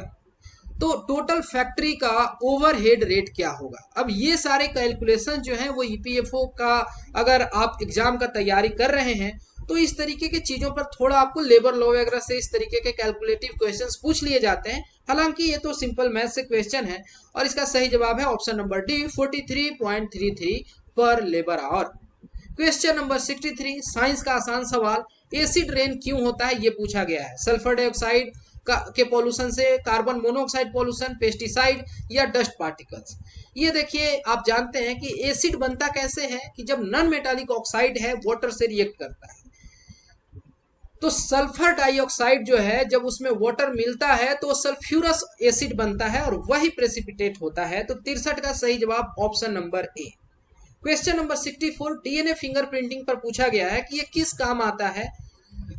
तो टोटल फैक्ट्री का ओवरहेड रेट क्या होगा? अब ये सारे कैलकुलेशन जो हैं वो ईपीएफओ का, अगर आप एग्जाम का तैयारी कर रहे हैं तो इस तरीके की चीजों पर थोड़ा आपको लेबर लॉ वगैरह से इस तरीके के कैलकुलेटिव क्वेश्चंस पूछ लिए जाते हैं। हालांकि ये तो सिंपल मैथ से क्वेश्चन है, और इसका सही जवाब है ऑप्शन नंबर डी, 43.33 पर labour our. Question number 63, science का आसान सवाल, एसिड रेन क्यों होता है ये पूछा गया है। सल्फर डाइऑक्साइड के पॉल्यूशन से, कार्बन मोनोऑक्साइड पॉल्यूशन, पेस्टिसाइड या डस्ट पार्टिकल्स। ये देखिए आप जानते हैं कि एसिड बनता कैसे है कि जब नॉन मेटालिक ऑक्साइड है वाटर से रिएक्ट करता है। तो सल्फर डाइऑक्साइड जो है जब उसमें वाटर मिलता है तो सल्फ्यूरस एसिड बनता है और वही प्रेसिपिटेट होता है। तो 63 का सही जवाब option number A. Question number 64 DNA fingerprinting पर पूछा गया है कि ये किस काम आता है,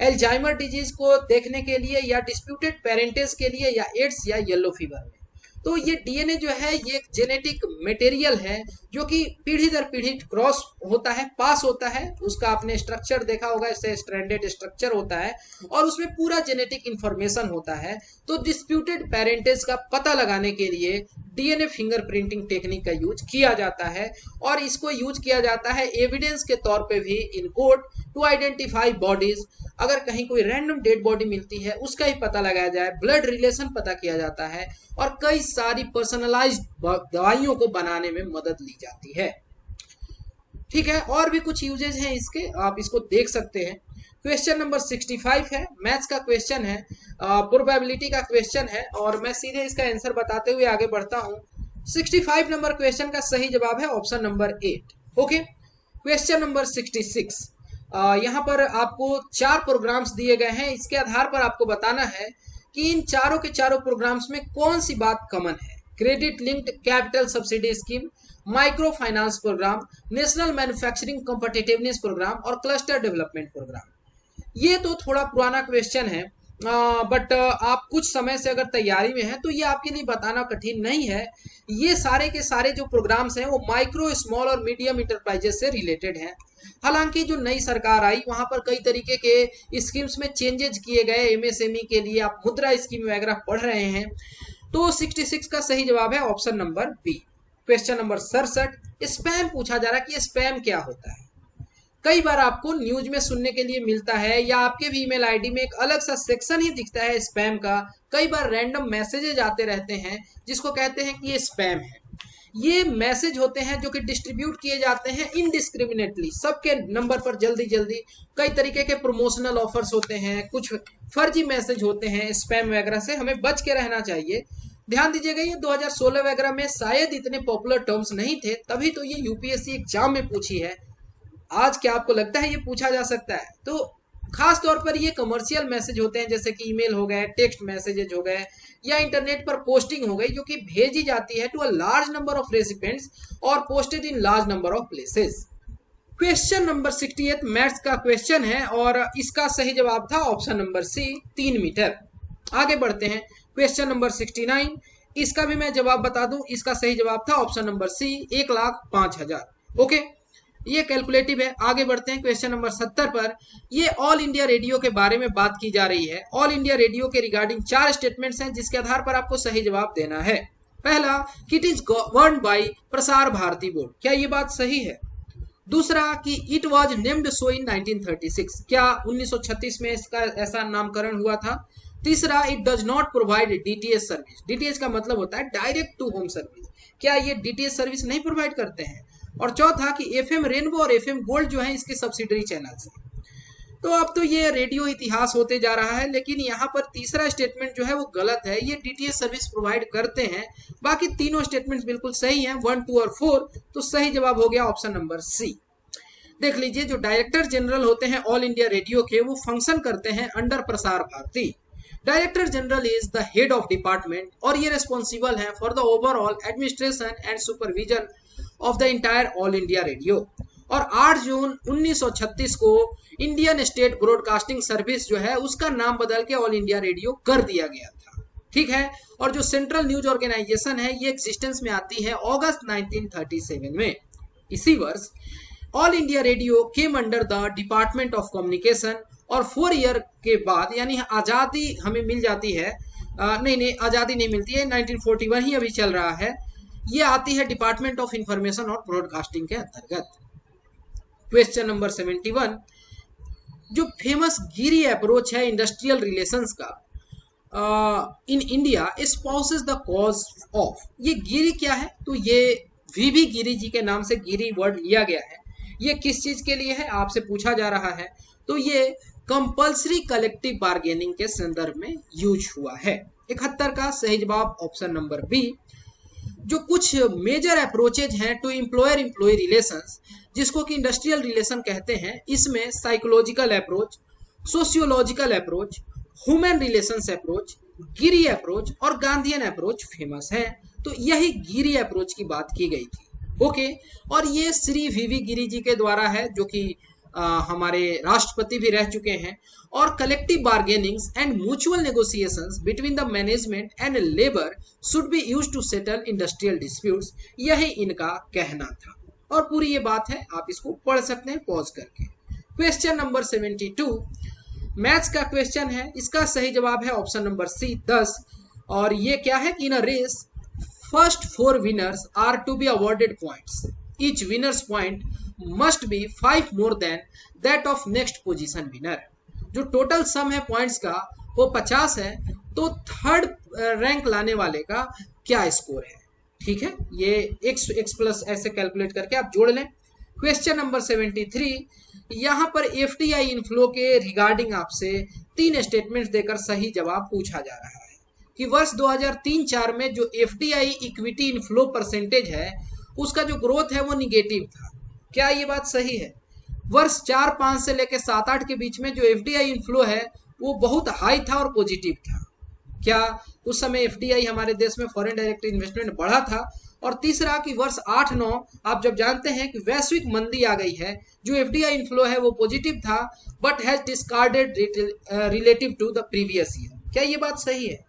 एल्जाइमर डिजीज को देखने के लिए या डिस्प्यूटेड पेरेंटेज के लिए या एड्स या येलो फीवर में। तो ये डीएनए जो है ये एक जेनेटिक मटेरियल है जो कि पीढ़ी दर पीढ़ी क्रॉस होता है, पास होता है। उसका आपने स्ट्रक्चर देखा होगा, इससे स्ट्रैंडेड स्ट्रक्चर होता है और उसमें पूरा जेनेटिक इंफॉर्मेशन होता है। तो डिस्प्यूटेड पेरेंटेज का पता लगाने के लिए डीएनए फिंगरप्रिंटिंग टेक्निक का यूज किया जाता है और इसको यूज किया जाता है एविडेंस के तौर पे भी in court to identify bodies. अगर कहीं कोई रैंडम डेड बॉडी मिलती है उसका ही पता लगाया जाए, ब्लड रिलेशन पता किया जाता है और कई सारी पर्सनलाइज्ड दवाइयों को बनाने में मदद ली जाती है। ठीक है, और भी कुछ यूजेज हैं इसके, आप इसको देख सकते हैं। क्वेश्चन नंबर 65 है, मैथ्स का क्वेश्चन है, प्रोबेबिलिटी का क्वेश्चन है और मैं सीधे इसका आंसर बताते हुए आगे बढ़ता हूं। 65 नंबर क्वेश्चन का सही जवाब है option number 8। Okay, question number 66, यहाँ पर आपको 4 प्रोग्राम्स दिए गए हैं। इसके आधार पर आपको बताना है कि इन चारों के चारों प्रोग्राम्स में कौन सी बात कॉमन है। Credit linked capital subsidy scheme, micro finance programme, national manufacturing competitiveness programme और क्लस्टर डेवलपमेंट प्रोग्राम। ये तो थोड़ा पुराना क्वेश्चन है, बट आप कुछ समय से अगर तैयारी में हैं तो ये आपके लिए बताना कठिन नहीं है। ये सारे के सारे जो प्रोग्राम्स हैं वो माइक्रो, स्मॉल और मीडियम इंटरप्राइजेस से रिलेटेड हैं। हालांकि जो नई सरकार आई वहां पर कई तरीके के स्कीम्स में चेंजेस किए गए। एमएसएमई के लिए आप मुद्रा स्कीम वगैरह पढ़ रहे हैं। तो 66 का सही जवाब है option number B. Question number 67, spam पूछा जा रहा है कि स्पैम क्या होता है। कई बार आपको न्यूज में सुनने के लिए मिलता है या आपके भी ईमेल आईडी में एक अलग सा सेक्शन ही दिखता है स्पैम का। कई बार रैंडम मैसेजेज आते रहते हैं जिसको कहते हैं कि ये स्पैम है। ये मैसेज होते हैं जो कि डिस्ट्रीब्यूट किए जाते हैं इनडिस्क्रिमिनेटली, सबके नंबर पर जल्दी जल्दी। कई तरीके के प्रमोशनल ऑफर्स होते हैं, कुछ फर्जी मैसेज होते हैं। स्पैम वगैरह से हमें बच के रहना चाहिए। ध्यान दीजिएगा, ये 2016 वगैरह में शायद इतने पॉपुलर टर्म्स नहीं थे, तभी तो ये यूपीएससी एग्जाम में पूछी है। आज क्या आपको लगता है ये पूछा जा सकता है? तो खास तौर पर ये कमर्शियल मैसेज होते हैं, जैसे कि ईमेल हो गए, टेक्स्ट मैसेजेज हो गए या इंटरनेट पर पोस्टिंग हो गई, जो कि भेजी जाती है to a large number of recipients और posted in large number of places. Question number 68 maths का क्वेश्चन है और इसका सही जवाब था ऑप्शन नंबर सी, 3 मीटर। आगे बढ़ते हैं, क्वेश्चन नंबर 69, इसका भी मैं जवाब बता दूं। इसका सही जवाब था ऑप्शन नंबर सी, 1,05,000। ओके, ये कैलकुलेटिव है। आगे बढ़ते हैं क्वेश्चन नंबर 70 पर। ये ऑल इंडिया रेडियो के बारे में बात की जा रही है। ऑल इंडिया रेडियो के रिगार्डिंग 4 स्टेटमेंट्स हैं जिसके आधार पर आपको सही जवाब देना है। पहला, it is governed bye Prasar Bharati board, क्या ये बात सही है? दूसरा कि इट वाज नेम्ड सो इन 1936, क्या 1936 में इसका ऐसा नामकरण हुआ था? तीसरा, it does not provide DTH service, DTH का मतलब होता है डायरेक्ट टू होम सर्विस, क्या ये डीटीएच सर्विस नहीं प्रोवाइड करते हैं? और चौथा कि एफएम रेनबो और एफएम गोल्ड जो है इसके सब्सिडरी चैनल्स हैं। तो अब तो ये रेडियो इतिहास होते जा रहा है, लेकिन यहाँ पर तीसरा स्टेटमेंट जो है वो गलत है। ये डीटीएच सर्विस प्रोवाइड करते हैं, बाकी तीनों स्टेटमेंट्स बिल्कुल सही हैं, 1, 2 और 4। तो सही जवाब हो गया ऑप्शन नंबर सी। देख लीजिए, जो डायरेक्टर जनरल होते हैं ऑल इंडिया रेडियो के, वो फंक्शन करते हैं under Prasar Bharati. Director general is the head of department और ये रिस्पॉन्सिबल है for the overall administration and supervision of the entire all India radio. और 8 जून 1936 को इंडियन स्टेट ब्रॉडकास्टिंग सर्विस जो है उसका नाम बदल के ऑल इंडिया रेडियो कर दिया गया था। ठीक है, और जो सेंट्रल न्यूज ऑर्गेनाइजेशन है ये एग्जिस्टेंस में आती है अगस्त 1937 में। इसी वर्ष all India radio came under the department of communication और 4 ईयर के बाद, यानी आज़ादी हमें मिल जाती है, नहीं आज़ादी नहीं मिलती है, 1941 ही अभी चल रहा है, ये आती है डिपार्टमेंट ऑफ इंफॉर्मेशन और ब्रॉडकास्टिंग के अंतर्गत। क्वेश्चन नंबर 71, जो फेमस गिरी अप्रोच है इंडस्ट्रियल रिलेशंस का in India spouses the cause of, ये गिरी क्या है? तो ये वीवी गिरी जी के नाम से गिरी वर्ड लिया गया है। ये किस चीज के लिए है आपसे पूछा जा रहा है? तो ये कंपल्सरी कलेक्टिव बार्गेनिंग के संदर्भ में यूज हुआ है। 71 का सही जवाब ऑप्शन नंबर बी। जो कुछ मेजर अप्रोचेज हैं टू एम्प्लॉयर एम्प्लॉय रिलेशंस, जिसको कि इंडस्ट्रियल रिलेशन कहते हैं, इसमें psychological approach, sociological approach, human relations approach, Giri approach और गांधीयन अप्रोच फेमस है। तो यही गिरी अप्रोच की बात की गई थी। ओके। और ये श्री वीवी गिरी जी के द्वारा है, जो कि हमारे राष्ट्रपति भी रह चुके हैं। और collective bargainings and mutual negotiations between the management and labour should be used to settle industrial disputes, यही इनका कहना था। और पूरी ये बात है, आप इसको पढ़ सकते हैं पॉज करके। क्वेश्चन नंबर 72 मैथ्स का क्वेश्चन है। इसका सही जवाब है ऑप्शन नंबर सी 10। और ये क्या है कि in a race first 4 winners are to be awarded points. Each winner's point must be 5 more than that of next position winner. जो टोटल सम है पॉइंट्स का वो 50 है, तो थर्ड रैंक लाने वाले का क्या स्कोर है। ठीक है, ये x प्लस ऐसे कैलकुलेट करके आप जोड़ लें। क्वेश्चन नंबर 73 यहाँ पर FDI इनफ्लो के रिगार्डिंग आपसे 3 स्टेटमेंट्स देकर सही जवाब पूछा जा रहा है कि वर्ष 2003-4 में जो FDI इक्विटी इनफ्लो परसेंटेज है उसका जो ग्रोथ है वो निगेटिव था। क्या ये बात सही है? वर्ष 4-5 से लेकर 7-8 के बीच में जो FDI इनफ्लो है वो बहुत हाई था और पॉजिटिव था। क्या उस समय FDI हमारे देश में फॉरेन डायरेक्ट इन्वेस्टमेंट बढ़ा था? और तीसरा कि वर्ष 8-9 आप जब जानते हैं कि वैश्विक मंदी आ गई है, जो FDI इनफ्लो है वो पॉजिटिव था but has discarded relative to the previous year. क्या ये बात सही है?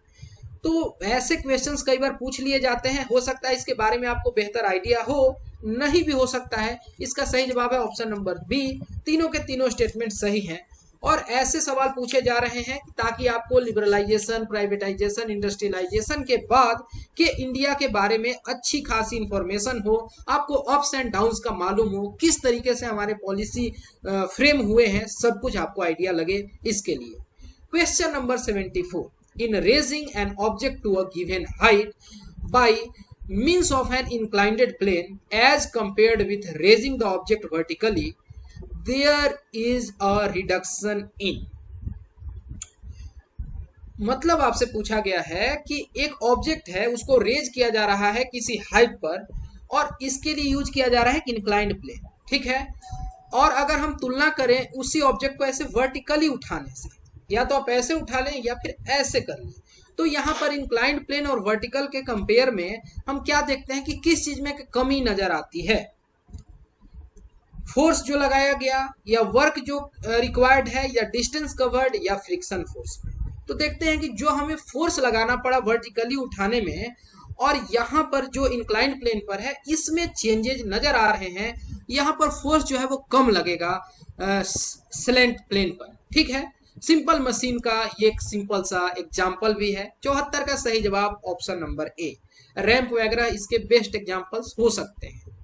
तो ऐसे क्वेश्चंस कई बार पूछ लिए जाते हैं, हो सकता है इसके बारे में आपको बेहतर आइडिया हो, नहीं भी हो सकता है। इसका सही जवाब है ऑप्शन नंबर बी, तीनों के तीनों स्टेटमेंट सही हैं। और ऐसे सवाल पूछे जा रहे हैं ताकि आपको लिबरलाइजेशन, प्राइवेटाइजेशन, इंडस्ट्रियलाइजेशन के बाद के इंडिया के बारे में अच्छी खासी इंफॉर्मेशन हो, आपको अप्स एंड डाउन्स का मालूम हो, किस तरीके से हमारे पॉलिसी फ्रेम हुए हैं, सब कुछ आपको आइडिया लगे इसके लिए। Question number 74 in raising an object to a given height by means of an inclined plane as compared with raising the object vertically, there is a reduction in। मतलब आपसे पूछा गया है कि एक ऑब्जेक्ट है उसको रेज किया जा रहा है किसी हाइट पर और इसके लिए यूज किया जा रहा है इंक्लाइंड प्लेन। ठीक है, और अगर हम तुलना करें उसी ऑब्जेक्ट को ऐसे वर्टिकली उठाने से, या तो आप ऐसे उठा लें या फिर ऐसे कर लें, तो यहाँ पर इंक्लाइंड प्लेन और वर्टिकल के कंपेयर में हम क्या देखते हैं कि किस चीज में कमी नजर आती है। फोर्स जो लगाया गया, या वर्क जो रिक्वायर्ड है, या डिस्टेंस कवर्ड, या फ्रिक्शन फोर्स। तो देखते हैं कि जो हमें फोर्स लगाना पड़ा वर्टिकली उठाने में और यहाँ पर जो इंक्लाइंड प्लेन पर है इसमें चेंजेज नजर आ रहे हैं। यहाँ पर फोर्स जो है वो कम लगेगा स्लैंट प्लेन पर। ठीक है, सिंपल मशीन का ये एक सिंपल सा एग्जाम्पल भी है। 74 का सही जवाब ऑप्शन नंबर ए। रैंप वगैरह इसके बेस्ट एग्जाम्पल्स हो सकते हैं।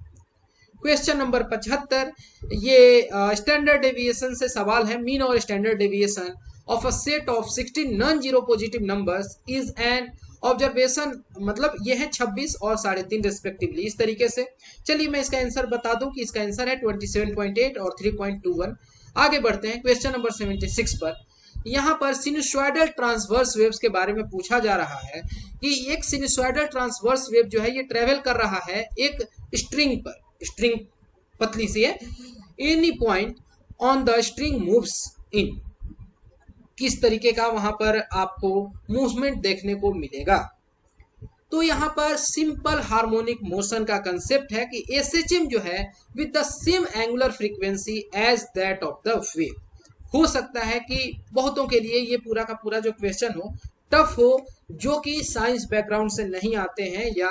क्वेश्चन नंबर 75 ये स्टैंडर्ड डेविएशन से सवाल है। मीन और standard deviation of a set of 16 non zero positive numbers is an observation, मतलब ये है 26 और 3.5 रेस्पेक्टिवली, इस तरीके से। चलिए मैं इसका आंसर बता दूं कि इसका आंसर है 27.8 और 3.21। आगे बढ़ते हैं क्वेश्चन नंबर 76 पर। यहाँ पर सिनुसॉइडल ट्रांसवर्स वेव्स के बारे में पूछा जा रहा है कि एक सिनुसॉइडल ट्रांसवर्स वेव जो है ये ट्रेवल कर रहा है एक स्ट्रिंग पर, स्ट्रिंग पतली सी है। Any point on the string moves in, किस तरीके का वहां पर आपको मूवमेंट देखने को मिलेगा। तो यहाँ पर सिंपल हार्मोनिक मोशन का कंसेप्ट है कि SHM जो है with the same angular frequency as that of the wave. हो सकता है कि बहुतों के लिए ये पूरा का पूरा जो क्वेश्चन हो टफ हो, जो कि साइंस बैकग्राउंड से नहीं आते हैं या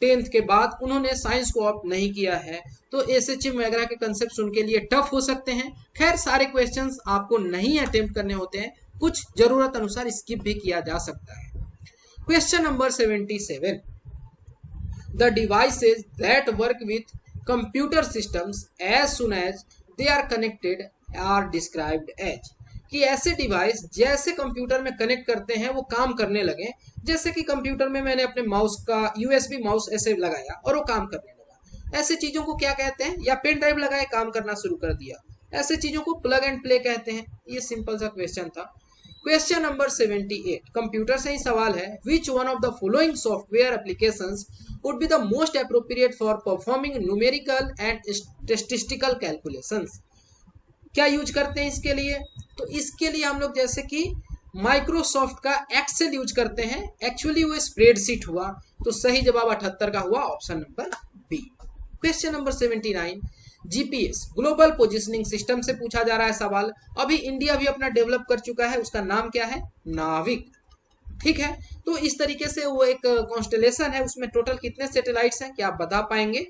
10th के बाद उन्होंने साइंस को ऑप्ट नहीं किया है, तो SHM वगैरह के कंसेप्ट उनके लिए टफ हो सकते हैं। खैर सारे क्वेश्चंस आपको नहीं अटेम्प्ट करने होते हैं, कुछ जरूरत अनुसार स्किप भी किया जा सकता है। Question number 77. The devices that work with computer systems as soon as they are connected are described as, कि ऐसे डिवाइस जैसे कंप्यूटर में कनेक्ट करते हैं वो काम करने लगे। जैसे कि कंप्यूटर में मैंने अपने माउस का USB माउस ऐसे लगाया और वो काम करने लगा, ऐसे चीजों को क्या कहते हैं? या पेन ड्राइव लगाए काम करना शुरू कर दिया, ऐसे चीजों को प्लग एंड प्ले कहते हैं। ये सिंपल सा क्वेश्चन था। क्वेश्चन नंबर 78 कंप्यूटर से ही सवाल है। Which one of the following software applications would be the most appropriate for performing numerical and statistical calculations. क्या यूज करते हैं इसके लिए? तो इसके लिए हम लोग जैसे कि माइक्रोसॉफ्ट का एक्सेल यूज करते हैं। एक्चुअली वो स्प्रेडशीट हुआ, तो सही जवाब 78 का हुआ option number B. Question number 79, GPS global positioning system से पूछा जा रहा है सवाल। अभी इंडिया भी अपना डेवलप कर चुका है, उसका नाम क्या है? नाविक। ठीक है, तो इस तरीके से वो एक कॉन्स्टेलेशन है, उसमें टोटल कितने सैटेलाइट्स हैं, क्या आप बता पाएंगे?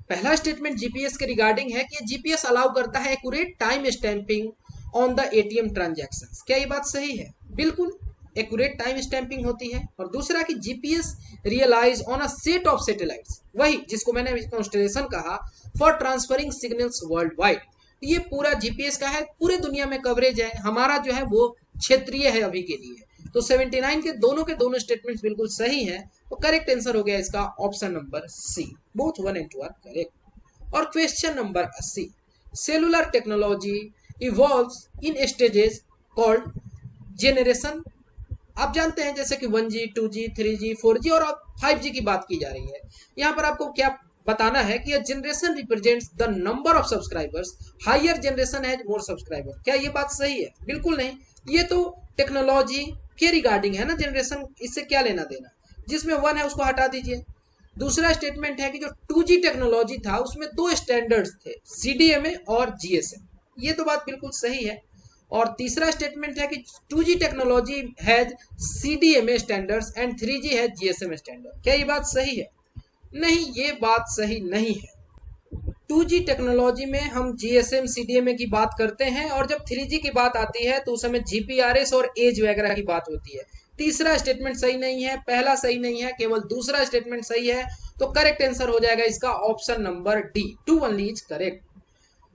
पहला स्टेटमेंट जीपीएस के रिगार्डिंग है कि जीपीएस अलाउ करता है accurate time stamping on the ATM transactions. क्या ये बात सही है? बिल्कुल, एक्यूरेट टाइम स्टैंपिंग होती है। और दूसरा कि GPS realise on a set of satellites, वही जिसको मैंने कॉन्स्टेलेशन कहा, for transferring signals worldwide. ये पूरा जीपीएस का है, पूरे दुनिया में कवरेज है, हमारा जो है वो क्षेत्रीय है अभी के लिए। तो 79 के दोनों स्टेटमेंट्स बिल्कुल सही हैं। तो करेक्ट आंसर हो गया इसका option number C, both 1 and 2 are correct. और question number 80, cellular technology evolves in stages called generation. आप जानते हैं जैसे कि 1G, 2G, 3G, 4G और अब 5G की बात की जा रही है। यहाँ पर आपको क्या बताना है कि generation represents the number of subscribers, higher generation has more subscriber. क्या ये बात सही है? बिल्कुल नहीं, ये तो टेक्नोलॉजी के रिगार्डिंग है ना, जनरेशन इससे क्या लेना देना। जिसमें 1 है उसको हटा दीजिए। दूसरा स्टेटमेंट है कि जो 2G टेक्नोलॉजी था उसमें 2 स्टैंडर्ड्स थे, CDMA और GSM। ये तो बात बिल्कुल सही है। और तीसरा स्टेटमेंट है कि 2G technology has CDMA standards and 3G has GSM standard. क्या ये बात सही है? नहीं, ये बात सही नहीं है। 2G टेक्नोलॉजी में हम GSM CDMA की बात करते हैं, और जब 3G की बात आती है तो उस समय GPRS और एज वगैरह की बात होती है। तीसरा स्टेटमेंट सही नहीं है, पहला सही नहीं है, केवल दूसरा स्टेटमेंट सही है। तो करेक्ट आंसर हो जाएगा इसका option number D, 2 only is correct.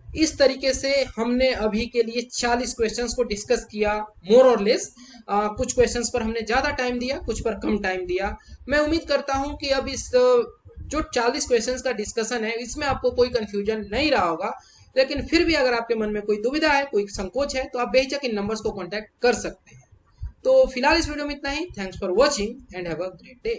इस तरीके से हमने अभी के लिए 40 क्वेश्चंस को डिस्कस किया, मोर और लेस। कुछ क्वेश्चंस पर हमने ज़्यादा टाइम दिया, कुछ पर कम टाइम दिया। मैं उम्मीद करता हूं कि अब इस जो 40 क्वेश्चंस का डिस्कशन है इसमें आपको कोई कंफ्यूजन नहीं रहा होगा। लेकिन फिर भी अगर आपके मन में कोई दुविधा है, कोई संकोच है, तो आप बेहिचक इन नंबर्स को कॉन्टैक्ट कर सकते हैं। तो फिलहाल इस वीडियो में इतना ही। Thanks for watching and have a great day.